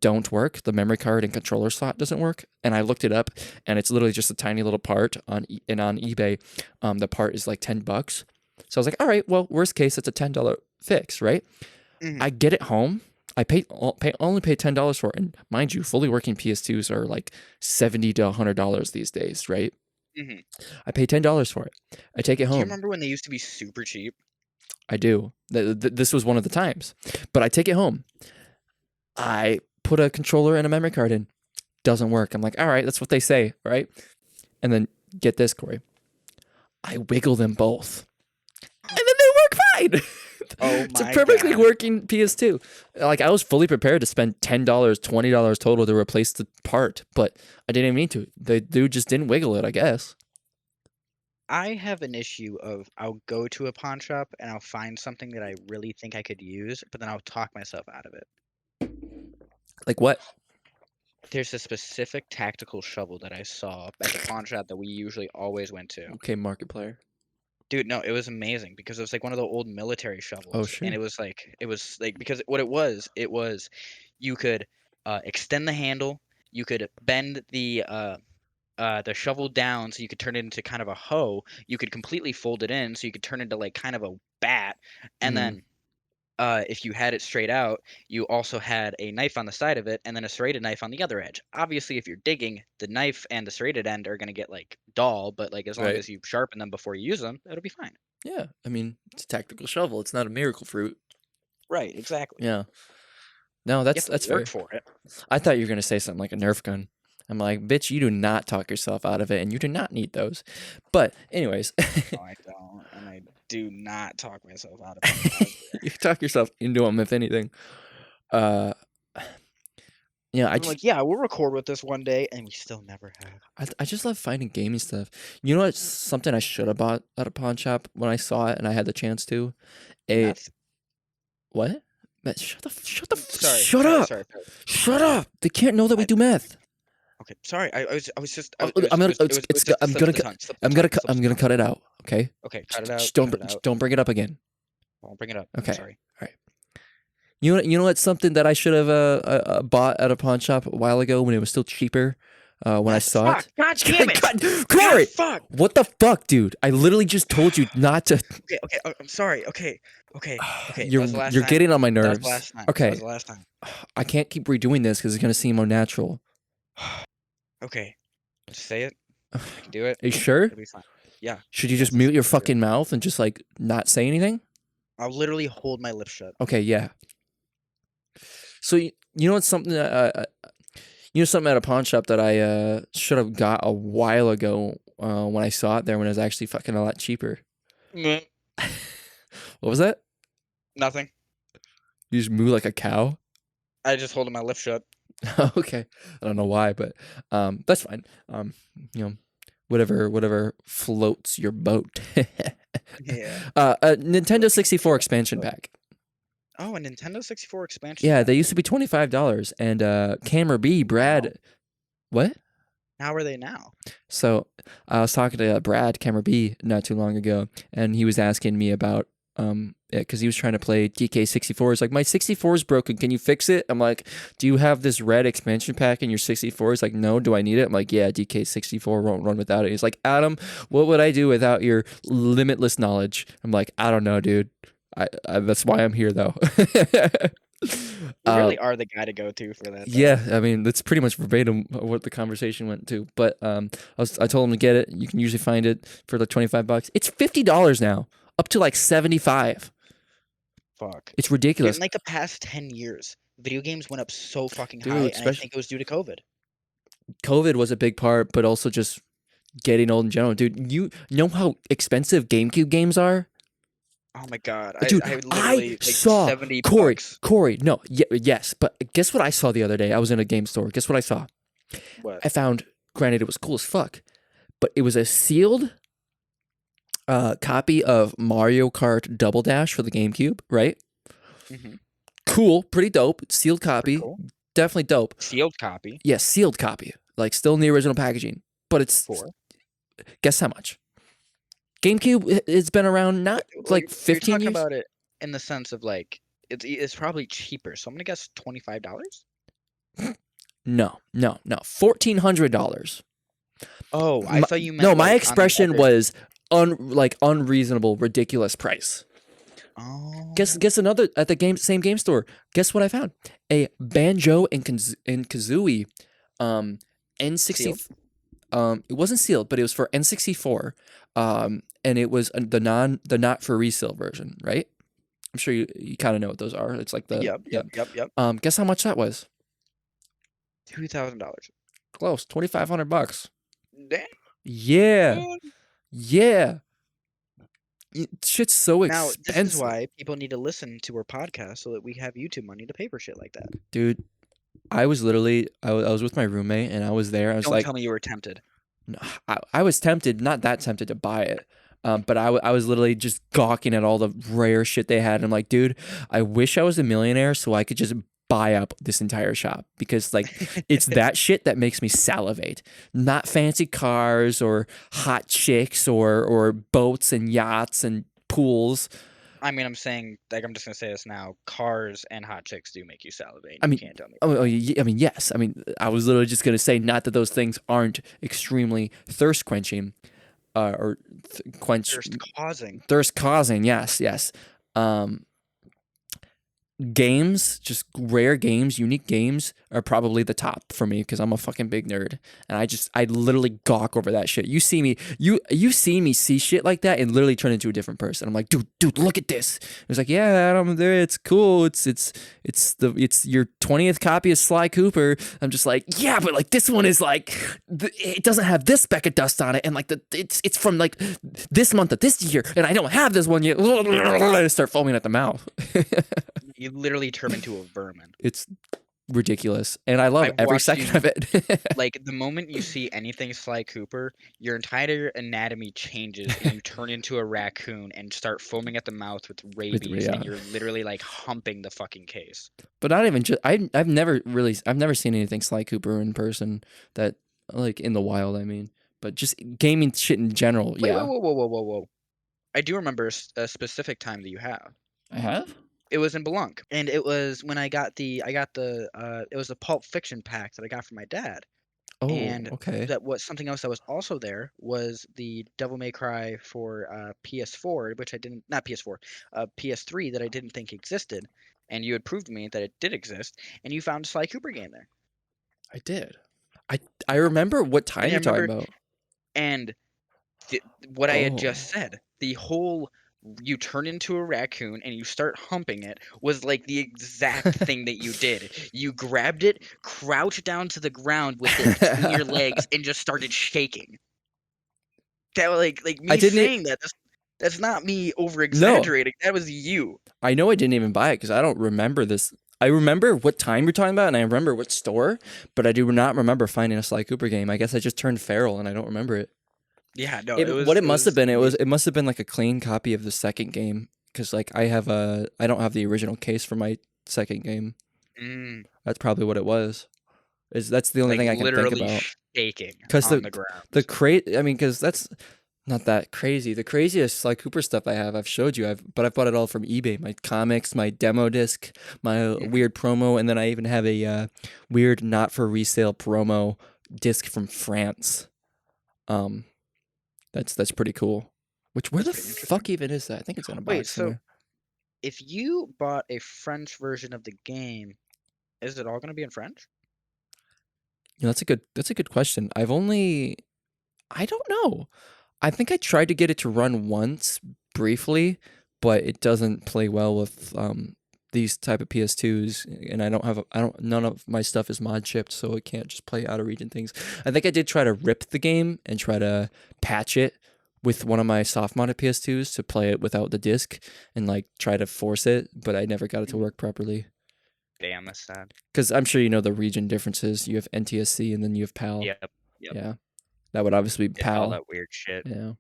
don't work. The memory card and controller slot doesn't work. And I looked it up and it's literally just a tiny little part on eBay. The part is like $10. So I was like, all right, well, worst case, it's a $10 fix, right? Mm-hmm. I get it home. I only pay $10 for it. And mind you, fully working PS2s are like $70 to $100 these days, right? Mm-hmm. I pay $10 for it. I take it home. Do you remember when they used to be super cheap? I do. This was one of the times. But I take it home. I put a controller and a memory card in. Doesn't work. I'm like, all right, that's what they say, right? And then get this, Corey. I wiggle them both. And then they work fine. Oh my It's a perfectly working PS2. Like, I was fully prepared to spend $10, $20 total to replace the part, but I didn't even need to. The dude just didn't wiggle it, I guess. I have an issue of I'll go to a pawn shop and I'll find something that I really think I could use, but then I'll talk myself out of it. Like what? There's a specific tactical shovel that I saw at the pawn shop that we usually always went to. Okay, Markiplier. Dude, no, it was amazing because it was like one of the old military shovels. Oh, shit. And it was like because what it was you could extend the handle, you could bend the shovel down so you could turn it into kind of a hoe. You could completely fold it in so you could turn it into like kind of a bat, and then if you had it straight out, you also had a knife on the side of it and then a serrated knife on the other edge. Obviously, if you're digging, the knife and the serrated end are going to get like dull, but like as long as you sharpen them before you use them, it'll be fine. Yeah, I mean, it's a tactical shovel. It's not a miracle fruit. Right, exactly. Yeah. No, that's fair. Work for it. I thought you were going to say something like a Nerf gun. I'm like, bitch, you do not talk yourself out of it, and you do not need those. But anyways. No, I don't, and I do not talk myself out of it. You talk yourself into them, if anything. Yeah, I'm like, yeah, we'll record with this one day, and we still never have. I just love finding gaming stuff. You know what's something I should have bought at a pawn shop when I saw it and I had the chance to? What? Shut up! Shut up! They can't know that we do meth. Okay, sorry. I'm gonna cut it out. Okay. Okay, cut it out. Don't bring it up again. I won't bring it up. Okay. Sorry. All right. You know what's something that I should have bought at a pawn shop a while ago when it was still cheaper. When I saw it. God damn it! Corey! God, fuck! What the fuck, dude? I literally just told you not to. Okay. I'm sorry. Okay. You're getting on my nerves. That was last time. Okay. That was the last time. I can't keep redoing this because it's gonna seem unnatural. Okay. Just say it. I can do it. Are you sure? It'll be fine. Yeah. Should you just mute your fucking mouth and just like not say anything? I'll literally hold my lips shut. Okay, yeah. So you know what's something that You know something at a pawn shop that I should have got a while ago when I saw it there when it was actually fucking a lot cheaper. Mm, What was that? nothing. You just moo like a cow? I just holding my lip shut. Okay. I don't know why, but that's fine. You know, whatever floats your boat. Yeah. A Nintendo 64 expansion pack. Oh, a Nintendo 64 expansion. Yeah, pack. they used to be $25, and Camera B, Brad. What? How are they now? So I was talking to Brad Camera B not too long ago, and he was asking me about because he was trying to play DK64. He's like, my 64 is broken. Can you fix it? I'm like, do you have this red expansion pack in your 64? He's like, no. Do I need it? I'm like, yeah. DK64 won't run without it. He's like, Adam, what would I do without your limitless knowledge? I'm like, I don't know, dude. I that's why I'm here though. You really are the guy to go to for that. Though. Yeah, I mean that's pretty much verbatim what the conversation went to. But I told him to get it. You can usually find it for like $25. It's $50 now, up to like $75. Fuck. It's ridiculous. In like the past 10 years, video games went up so fucking Dude, high, and I think it was due to COVID. COVID was a big part, but also just getting old in general. Dude, you know how expensive GameCube games are? Oh my god, Dude, I literally like saw 70 Corey. bucks. Corey, no, yes, but guess what I saw the other day? I was in a game store. Guess what I saw? What? I found, granted, it was cool as fuck, but it was a sealed copy of Mario Kart Double Dash for the GameCube, right? Mm-hmm. Cool, pretty dope. Sealed copy, Cool. definitely dope. Sealed copy. Yes, sealed copy, like still in the original packaging, but it's For? Guess how much? GameCube, it's been around not like 15 You're talking years. about it in the sense of like it's probably cheaper. So I'm gonna guess $25. No, $1,400. Oh, I thought you meant no. like, My on the expression other- was unreasonable, ridiculous price. Oh. Guess another at the same game store. Guess what I found? A Banjo and Kazooie, N60. Sealed? It wasn't sealed, but it was for N64. And it was the not for resale version, right? I'm sure you kind of know what those are. It's like the Yep. Guess how much that was? $2,000. Close, $2,500. Damn. Yeah, yeah. Shit's so Now expensive. this is why people need to listen to our podcast so that we have YouTube money to pay for shit like that. Dude, I was literally I was with my roommate and I was there. I was Don't like, tell me you were tempted. no, I was tempted, not that tempted to buy it. But I was literally just gawking at all the rare shit they had. And I'm like, dude, I wish I was a millionaire so I could just buy up this entire shop because like it's that shit that makes me salivate. Not fancy cars or hot chicks or boats and yachts and pools. I mean, I'm saying, like, I'm just gonna say this now: cars and hot chicks do make you salivate. I mean, you can't tell me. I mean, yes. I mean, I was literally just gonna say not that those things aren't extremely thirst quenching, or thirst causing. Yes. Games, just rare games, unique games are probably the top for me because I'm a fucking big nerd and I literally gawk over that shit. You see me see shit like that and literally turn into a different person. I'm like, dude, look at this. It was like, yeah, Adam, there, it's cool. It's your 20th copy of Sly Cooper. I'm just like, yeah, but like this one is like, it doesn't have this speck of dust on it, and like it's from like this month of this year, and I don't have this one yet. I start foaming at the mouth. You literally turn into a vermin. It's ridiculous, and I love every second of it. Like the moment you see anything Sly Cooper, your entire anatomy changes, and you turn into a raccoon and start foaming at the mouth with rabies, and you're literally like humping the fucking case. But not even just. I've never seen anything Sly Cooper in person that like in the wild. I mean, but just gaming shit in general. Wait, yeah. Whoa! I do remember a specific time that you have. I have. It was in Belunk, and it was when I got the it was a Pulp Fiction pack that I got from my dad. Oh, and okay. that was something else that was also there was the Devil May Cry for PS4, which I didn't, not PS4, PS3 that I didn't think existed, and you had proved to me that it did exist, and you found a Sly Cooper game there. I did. I remember what time you're talking about. And what I had just said, the whole you turn into a raccoon and you start humping it was like the exact thing that you did. You grabbed it, crouched down to the ground with it between your legs, and just started shaking. That like I me didn't. saying that's not me over No, exaggerating. That was you. I know I didn't even buy it because I don't remember this. I remember what time you're talking about, and I remember what store, but I do not remember finding a Sly Cooper game. I guess I just turned feral, and I don't remember it. Yeah, no, What it it must have was been, me. it must have been like a clean copy of the second game because like I don't have the original case for my second game. Mm, That's probably what it was. That's the only like thing I can think literally about. shaking Because on the ground. I mean, because that's not that crazy. The craziest Sly Cooper stuff I have, I've showed you. But I've bought it all from eBay. My comics, my demo disc, my Mhm. weird promo, and then I even have a weird not for resale promo disc from France. Um, that's pretty cool. Where That's the pretty interesting. fuck even is that? I think it's in a Wait, box so somewhere. if you bought a French version of the game, is it all going to be in French? That's a good question. I don't know. I think I tried to get it to run once briefly, but it doesn't play well with these type of PS2s, and I don't none of my stuff is mod chipped, so it can't just play out of region things. I think I did try to rip the game and try to patch it with one of my soft modded PS2s to play it without the disc and like try to force it, but I never got it to Mhm. work properly. Damn, that's sad. Because I'm sure you know the region differences. You have NTSC and then you have PAL. Yep, yep. Yeah, that would obviously be It's all PAL. that weird shit. Yeah.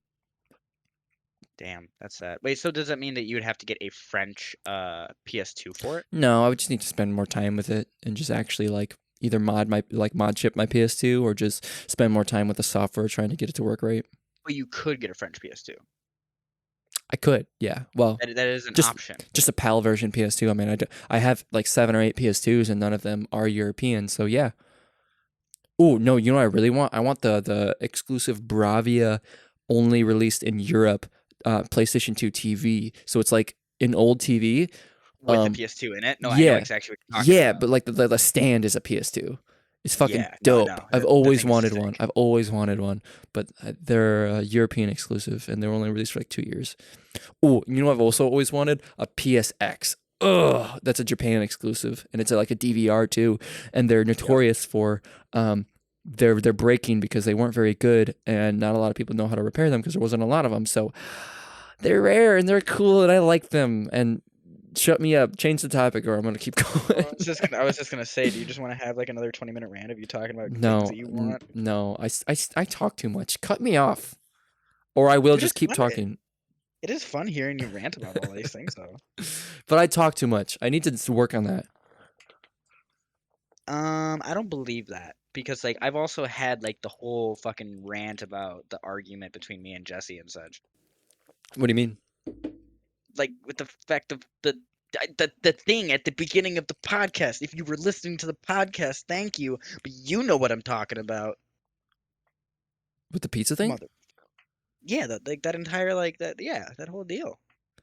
Damn, that's sad. Wait, so does that mean that you would have to get a French PS2 for it? No, I would just need to spend more time with it and just actually like either mod chip my PS2 or just spend more time with the software trying to get it to work right. But you could get a French PS2. I could, yeah. Well, That is an just option. just a PAL version PS2. I mean, I have like 7 or 8 PS2s and none of them are European. So yeah. Oh no, you know what I really want? I want the exclusive Bravia, only released in Europe, PlayStation 2 TV. So it's like an old TV. With the Um, PS2 in it? No, I know yeah, exactly what you're talking yeah, about. but like the stand is a PS2. It's fucking Yeah, no, dope. no. I've The always thing is wanted one. sick. I've always wanted one, but they're European exclusive and they're only released for like 2 years. Oh, you know what I've also always wanted? A PSX. Ugh, that's a Japan exclusive, and it's like a DVR too. And they're Yep. notorious for they're breaking because they weren't very good, and not a lot of people know how to repair them because there wasn't a lot of them. So they're rare and they're cool, and I like them. And shut me up, change the topic, or I'm gonna keep going. I was just gonna say, do you just want to have like another 20-minute rant of you talking about things No, that you want? no, I talk too much. Cut me off, or I will It is just keep fun. talking. It is fun hearing you rant about all these things, though. But I talk too much. I need to work on that. I don't believe that because like I've also had like the whole fucking rant about the argument between me and Jesse and such. What do you mean? Like with the fact of the thing at the beginning of the podcast. If you were listening to the podcast, thank you, but you know what I'm talking about, With the pizza thing? mother. Yeah, that like that entire like that. Yeah, that whole deal.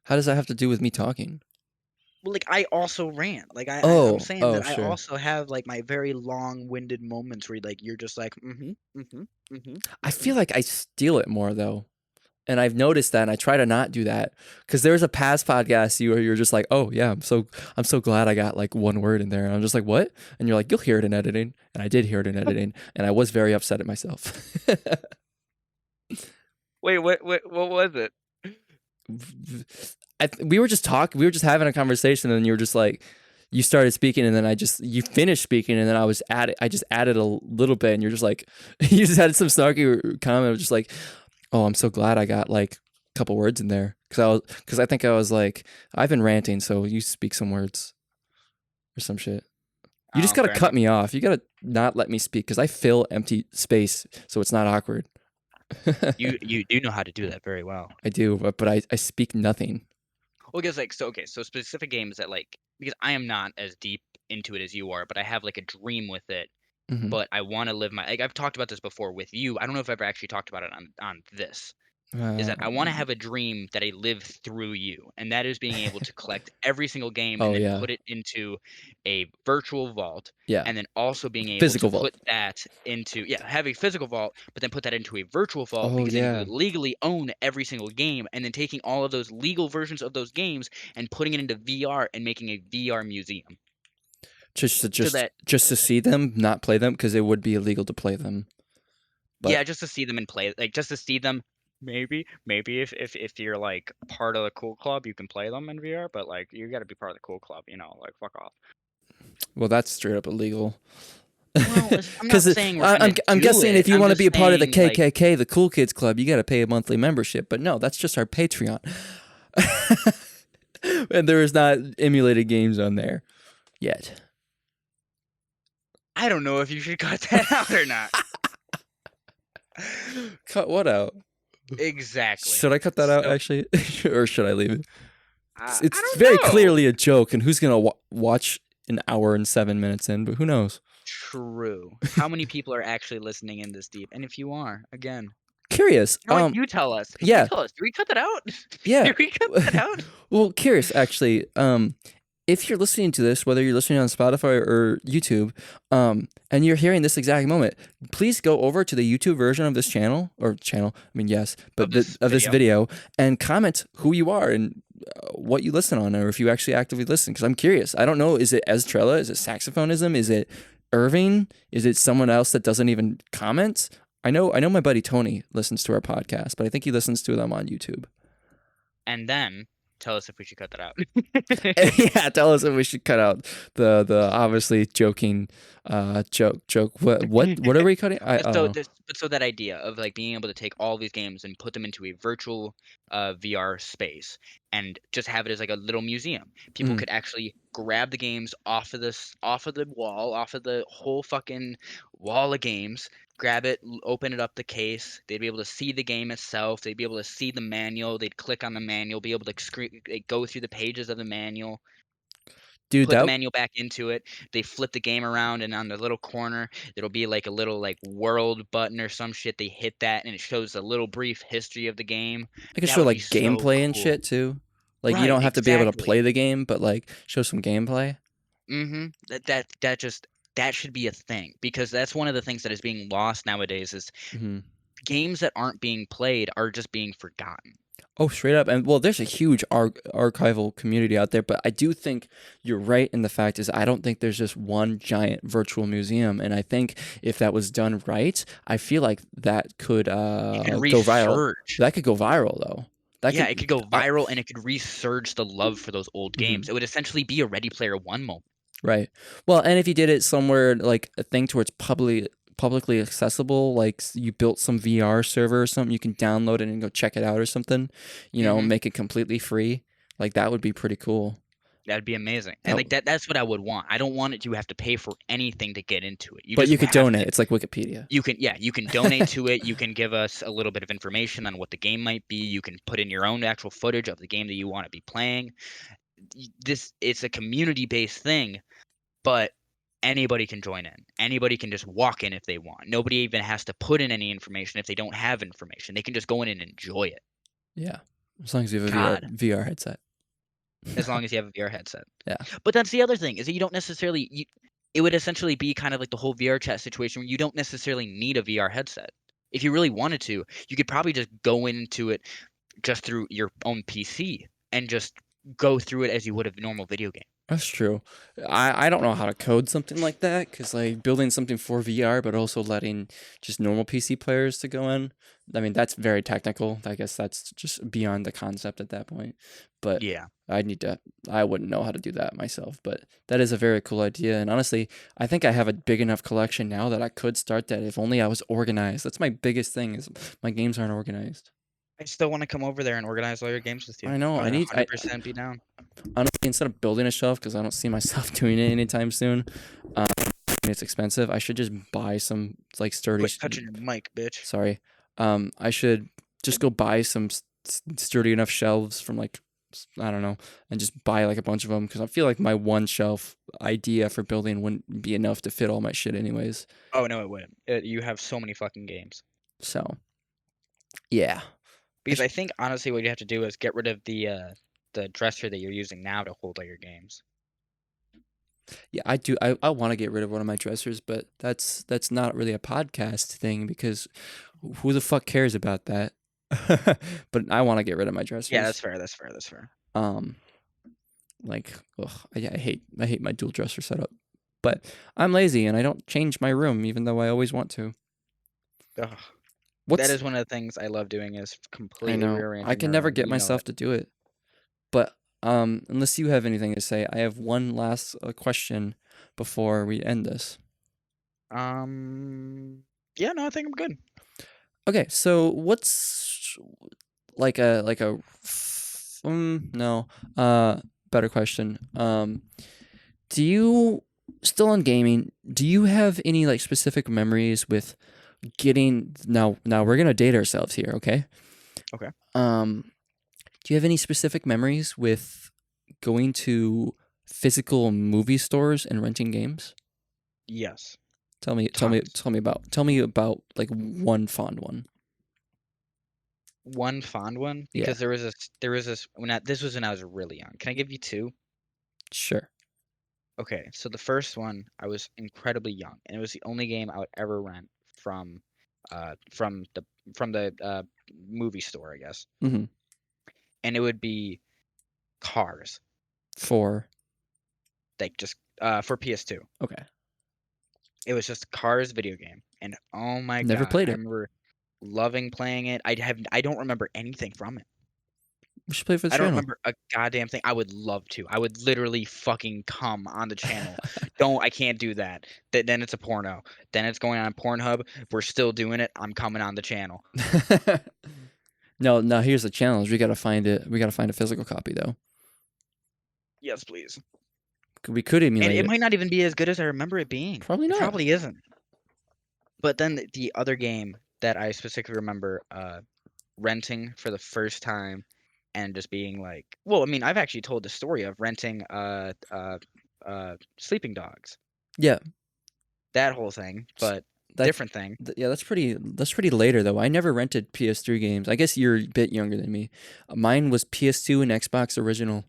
How does that have to do with me talking? Well, like I also rant. Like I'm Oh, saying oh, that I sure. also have like my very long-winded moments where like you're just like I feel like I steal it more though. And I've noticed that, and I try to not do that because there's a past podcast where you're just like, "Oh yeah, I'm so glad I got like one word in there," and I'm just like, "What?" And you're like, "You'll hear it in editing," and I did hear it in editing, and I was very upset at myself. Wait, what was it? We were just talking, we were just having a conversation, and you were just like, you started speaking, and then you finished speaking, and then I just added a little bit, and you're just like, you just had some snarky comment, of just like, oh, I'm so glad I got like a couple words in there because I think I was like, I've been ranting, so you speak some words or some shit. You just Oh, gotta fair cut enough. me off. You gotta not let me speak because I fill empty space, so it's not awkward. You do know how to do that very well. I do, but I speak nothing. Well, because like so specific games that like because I am not as deep into it as you are, but I have like a dream with it. Hmm. But I want to live my like I've talked about this before with you. I don't know if I've ever actually talked about it on this. is that I want to Um, have a dream that I live through you, and that is being able to collect every single game and oh then yeah, put it into a virtual vault, yeah, and then also being able to physical vault. put that into have a physical vault, but then put that into a virtual vault Oh because then you yeah, would legally own every single game, and then taking all of those legal versions of those games and putting it into VR and making a VR museum. just to So that just to see them, not play them, because it would be illegal to play them. But yeah, just to see them and play, like just to see them. Maybe if you're like part of the cool club, you can play them in VR, but like you got to be part of the cool club, like fuck off. well, that's straight up illegal. Well, I'm not Because saying we're gonna I'm do guessing it. if you I'm want to just be a part of the saying like KKK, the Cool Kids Club, you got to pay a monthly membership. But no, that's just our Patreon. And there is not emulated games on there yet. I don't know if you should cut that out or not. Cut what out? Exactly. Should I cut that out So actually, or should I leave it? I It's very don't know. clearly a joke, and who's gonna watch an hour and 7 minutes in? But who knows? True. How many people are actually listening in this deep? And if you are, again, Curious. you know what? You tell us. You Yeah, tell us. Do we cut that out? yeah. Did we cut that out? Well, curious actually. If you're listening to this, whether you're listening on Spotify or YouTube, and you're hearing this exact moment, please go over to the YouTube version of this channel I mean, yes, but of this video, and comment who you are and what you listen on, or if you actually actively listen. Because I'm curious. I don't know. Is it Eztrella? Is it Saxophonism? Is it Irving? Is it someone else that doesn't even comment? I know my buddy Tony listens to our podcast, but I think he listens to them on YouTube. And then tell us if we should cut that out. Yeah, tell us if we should cut out the obviously joking joke. What are we cutting? So that idea of like being able to take all these games and put them into a virtual VR space and just have it as like a little museum. People could actually grab the games off of the wall, off of the whole fucking wall of games, grab it, open it up the case. They'd be able to see the game itself. They'd be able to see the manual. They'd click on the manual, be able to go through the pages of the manual, dude, put the that manual back into it. They flip the game around, and on the little corner, it'll be like a little like world button or some shit. They hit that, and it shows a little brief history of the game. I could That show would be like so gameplay and cool. shit too. Like you Right, don't have to be able to play exactly. the game, but like show some gameplay. That should be a thing, because that's one of the things that is being lost nowadays is Hmm. games that aren't being played are just being forgotten. Oh, straight up. And well, there's a huge archival community out there, but I do think you're right in the fact is I don't think there's just one giant virtual museum. And I think if that was done right, I feel like that could It could go viral. resurge. That could go viral though. Yeah, it could go viral, and it could resurge the love for those old games. It would essentially be a Ready Player One moment. Right. Well, and if you did it somewhere like a thing towards publicly accessible, like you built some VR server or something, you can download it and go check it out or something, make it completely free. Like that would be pretty cool. That'd be amazing. And like that's what I would want. I don't want it to have to pay for anything to get into it. But you could donate. It's like Wikipedia. You can donate to it. You can give us a little bit of information on what the game might be. You can put in your own actual footage of the game that you want to be playing. It's a community-based thing, but anybody can join in. Anybody can just walk in if they want. Nobody even has to put in any information if they don't have information. They can just go in and enjoy it. Yeah. As long as you have a VR headset. As long as you have a VR headset. Yeah. But that's the other thing, is that you don't necessarily it would essentially be kind of like the whole VR chat situation where you don't necessarily need a VR headset. If you really wanted to, you could probably just go into it just through your own PC and just go through it as you would a normal video game. That's true. I don't know how to code something like that, because like building something for VR but also letting just normal PC players to go in, I mean that's very technical. I guess that's just beyond the concept at that point. But yeah, I wouldn't know how to do that myself, but that is a very cool idea. And honestly, I think I have a big enough collection now that I could start that if only I was organized. That's my biggest thing, is my games aren't organized. I still want to come over there and organize all your games with you. I know. I need 100% be down. Honestly, instead of building a shelf, because I don't see myself doing it anytime soon, it's expensive. I should just buy some like sturdy. Quit touching your mic, bitch. Sorry. I should just go buy some sturdy enough shelves from like, I don't know, and just buy like a bunch of them, because I feel like my one shelf idea for building wouldn't be enough to fit all my shit anyways. Oh no, it wouldn't. You have so many fucking games. So, yeah. Because I think honestly, what you have to do is get rid of the dresser that you're using now to hold all your games. Yeah, I do. I want to get rid of one of my dressers, but that's not really a podcast thing because who the fuck cares about that? But I want to get rid of my Yeah, dressers. that's fair. That's fair. That's fair. Like, ugh, I hate my dual dresser setup. But I'm lazy and I don't change my room, even though I always want to. Ugh. That What's is one of the things I love doing is I completely know I rearranging can my never room. get You know myself that. to do it. But unless you have anything to say, I have one last question before we end this. Yeah, no, I think I'm good. Okay, so what's like a no better question. Do you still on gaming? Do you have any like specific memories with getting now we're gonna date ourselves here, okay? Okay. Do you have any specific memories with going to physical movie stores and renting games? Yes. Tell me Tons. tell me about like one fond one. One fond one Yeah, because there was this this was when I was really young. Can I give you two? sure. Okay, so the first one I was incredibly young, and it was the only game I would ever rent from, from the movie store, I guess, Mm-hmm. and it would be Cars, For like just for PS2. okay. It was just Cars video game, and oh my Never God, played I it. remember loving playing it. I don't remember anything from it. We should play it for the I don't channel. remember a goddamn thing. I would love to. I would literally fucking come on the channel. I can't do that. Then it's a porno. Then it's going on Pornhub. We're still doing it. I'm coming on the channel. No, no, here's the challenge. We gotta find it. We gotta find a physical copy though. Yes, please. We could And emulate it it. might not even be as good as I remember it being. Probably It not. probably isn't. But then the other game that I specifically remember renting for the first time and just being like, well, I mean, I've actually told the story of renting Sleeping Dogs. Yeah, That whole thing, but that's different thing. yeah. That's pretty later though. I never rented PS3 games. I guess you're a bit younger than me. Mine was PS2 and Xbox original.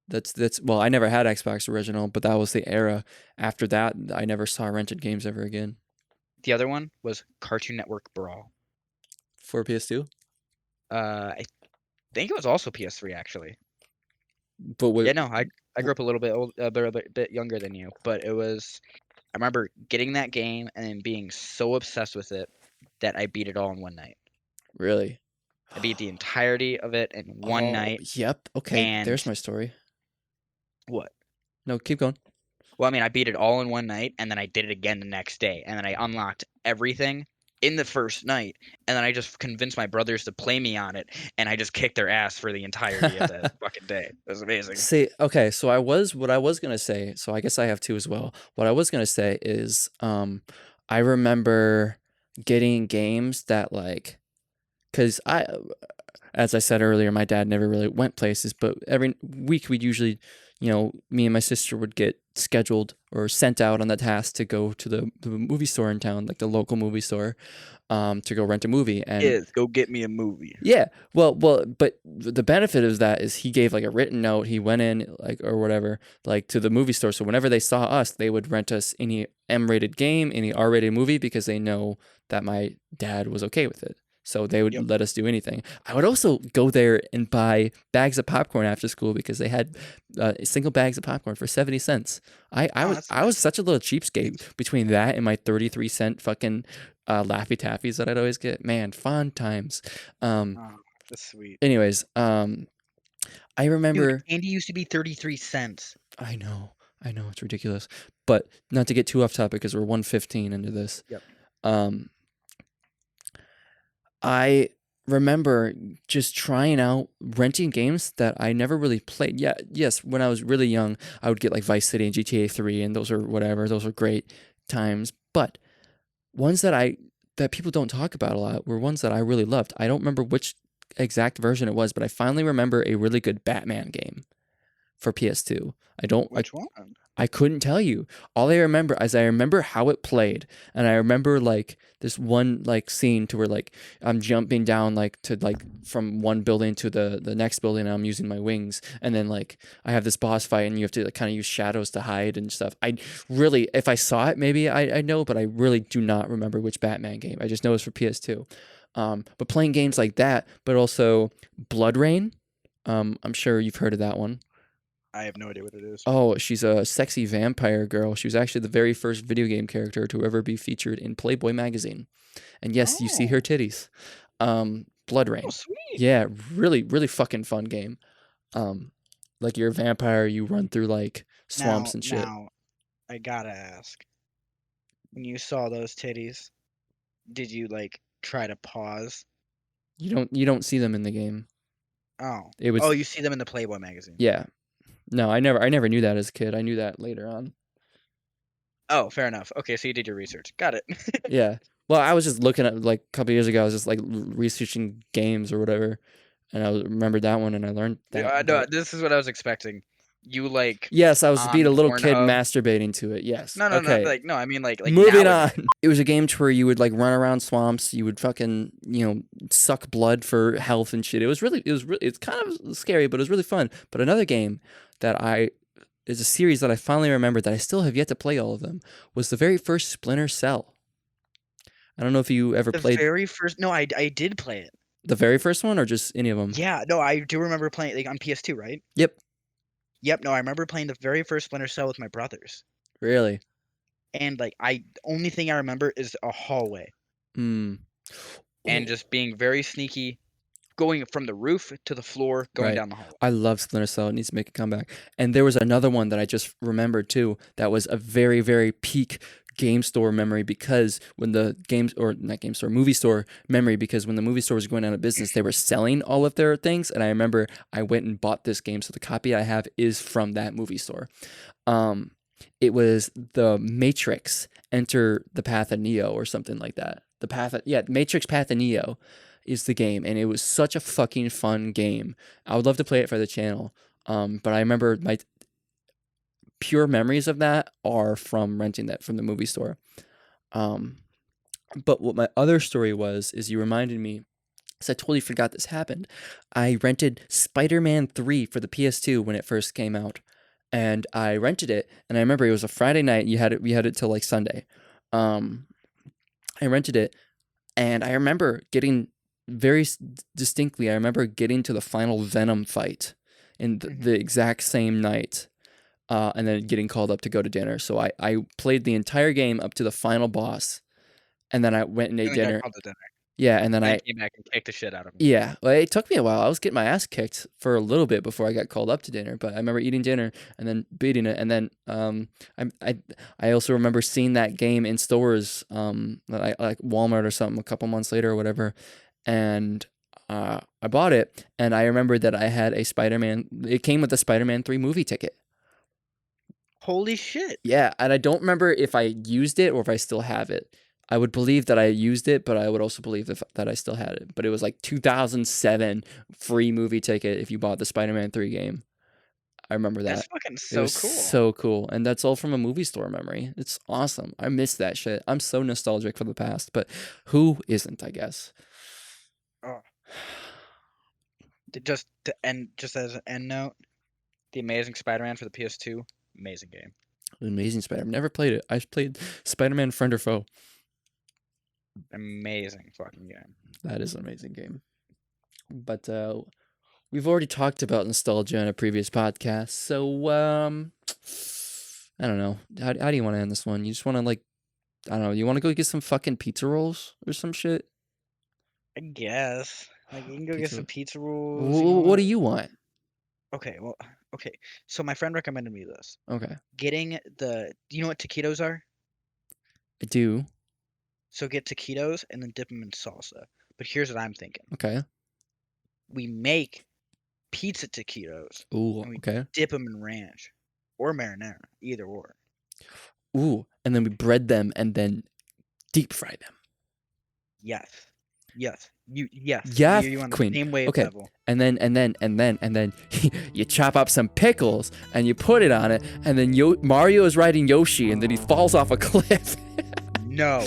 That's well, I never had Xbox original, but that was the era. After that, I never saw rented games ever again The other one was Cartoon Network Brawl. for PS2. I think it was also PS3 actually. But Yeah, what? no, I grew up a little bit bit younger than you, but it was I remember getting that game and then being so obsessed with it that I beat it all in one night. Really? I beat the entirety of it in one Oh, night. yep. Okay, And there's my story. what? No, keep going. Well, I mean, I beat it all in one night, and then I did it again the next day, and then I unlocked everything in the first night, and then I just convinced my brothers to play me on it, and I just kicked their ass for the entirety of the fucking day. It was amazing. See, okay, so what I was gonna say, so I guess I have two as well. What I was gonna say is, I remember getting games that like, cause as I said earlier, my dad never really went places, but every week we'd usually, me and my sister would get scheduled or sent out on the task to go to the movie store in town, like the local movie store, to go rent a movie. And Kids, go get me a movie. yeah, well, but the benefit of that is he gave like a written note. He went in like or whatever, like to the movie store. So whenever they saw us, they would rent us any M-rated game, any R-rated movie because they know that my dad was okay with it. So they would Yep. let us do anything. I would also go there and buy bags of popcorn after school because they had single bags of popcorn for 70 cents. Oh, that's I was nice. such a little cheapskate between that and my 33-cent fucking Laffy Taffies that I'd always get. Man, fun times. Oh, that's sweet. Anyways, I Dude, remember. candy used to be 33 cents. I know, it's ridiculous. But not to get too off topic because we're 1:15 into this. Yep. Um, I remember just trying out renting games that I never really played. Yeah, yes, when I was really young, I would get like Vice City and GTA 3 and those are whatever. Those were great times, but ones that people don't talk about a lot were ones that I really loved. I don't remember which exact version it was, but I finally remember a really good Batman game for PS2. Which one? I couldn't tell you. All I remember is I remember how it played, and I remember like this one like scene to where like I'm jumping down like to like from one building to the next building, and I'm using my wings, and then like I have this boss fight, and you have to like kind of use shadows to hide and stuff. I really, if I saw it, maybe I know, but I really do not remember which Batman game. I just know it's for PS2. But playing games like that, but also Blood Rain. I'm sure you've heard of that one. I have no idea what it is. Oh, she's a sexy vampire girl. She was actually the very first video game character to ever be featured in Playboy magazine. And yes, you see her titties. Blood Oh, Rain. sweet. Yeah, really, really fucking fun game. Like you're a vampire, you run through like swamps and shit. Now, I gotta ask. When you saw those titties, did you like try to pause? You don't see them in the game. Oh. It was Oh, you see them in the Playboy magazine. yeah. No, I never knew that as a kid. I knew that later on. Oh, fair enough. Okay, so you did your research. Got it. Yeah. Well, I was just looking at like a couple years ago. I was just like researching games or whatever, and I remembered that one, and I learned that. No, this is what I was expecting. You like Yes, I was being a on little kid Pornhub. masturbating to it. Yes. No, Okay. like no. I mean like Moving nowadays. on. It was a game to where you would like run around swamps. You would fucking suck blood for health and shit. It's kind of scary, but it was really fun. But another game that is a series that I finally remembered that I still have yet to play all of them was the very first Splinter Cell. I don't know if you ever The played very first. No, I did play it. the very first one or just any of them. Yeah, no, I do remember playing like on PS2, right? Yep. Yep. No, I remember playing the very first Splinter Cell with my brothers, Really. and like only thing I remember is a hallway Mm. and just being very sneaky, going from the roof to the floor, going Right. down the hallway. I love Splinter Cell. It needs to make a comeback. And there was another one that I just remembered too that was a very, very peak game store memory because when the movie store memory, because when the movie store was going out of business, they were selling all of their things. And I remember I went and bought this game. So the copy I have is from that movie store. It was the Matrix Enter the Path of Neo or something like that. Matrix Path of Neo is the game, and it was such a fucking fun game. I would love to play it for the channel. But I remember my pure memories of that are from renting that from the movie store. But what my other story is you reminded me, because I totally forgot this happened. I rented Spider-Man 3 for the PS2 when it first came out. And I rented it, and I remember it was a Friday night. We had it till like Sunday. I rented it, and I remember getting very distinctly. I remember getting to the final Venom fight in the exact same night, and then getting called up to go to dinner. So I played the entire game up to the final boss, and then I went and ate dinner. Yeah, and then I came back and kicked the shit out of him. Yeah, well, it took me a while. I was getting my ass kicked for a little bit before I got called up to dinner, but I remember eating dinner and then beating it, and then I also remember seeing that game in stores, like Walmart or something, a couple months later or whatever, and I bought it, and I remember that I had a Spider-Man. It came with a Spider-Man 3 movie ticket. Holy shit! Yeah, and I don't remember if I used it or if I still have it. I would believe that I used it, but I would also believe that I still had it. But it was like 2007 free movie ticket if you bought the Spider-Man 3 game. I remember that. That's fucking It was cool. so cool. And that's all from a movie store memory. It's awesome. I miss that shit. I'm so nostalgic for the past, but who isn't, I guess? Oh. Just as an end note, The Amazing Spider-Man for the PS2, amazing game. Amazing Spider-Man. Never played it. I played Spider-Man Friend or Foe. Amazing fucking game. That is an amazing game. But we've already talked about nostalgia in a previous podcast, so I don't know. How do you want to end this one? You just want to I don't know. You want to go get some fucking pizza rolls or some shit? I guess. Like you can go get some pizza rolls. What do you want? Okay, so my friend recommended me this. Okay. Getting do you know what taquitos are? I do. So get taquitos and then dip them in salsa. But here's what I'm thinking. Okay. We make pizza taquitos. Ooh, and we okay. dip them in ranch or marinara, either or. Ooh, and then we bread them and then deep fry them. Yes. Yes. Yeah, You on the Queen. same wave Okay. level. And then you chop up some pickles and you put it on it, and then Mario is riding Yoshi, and then he falls off a cliff. No.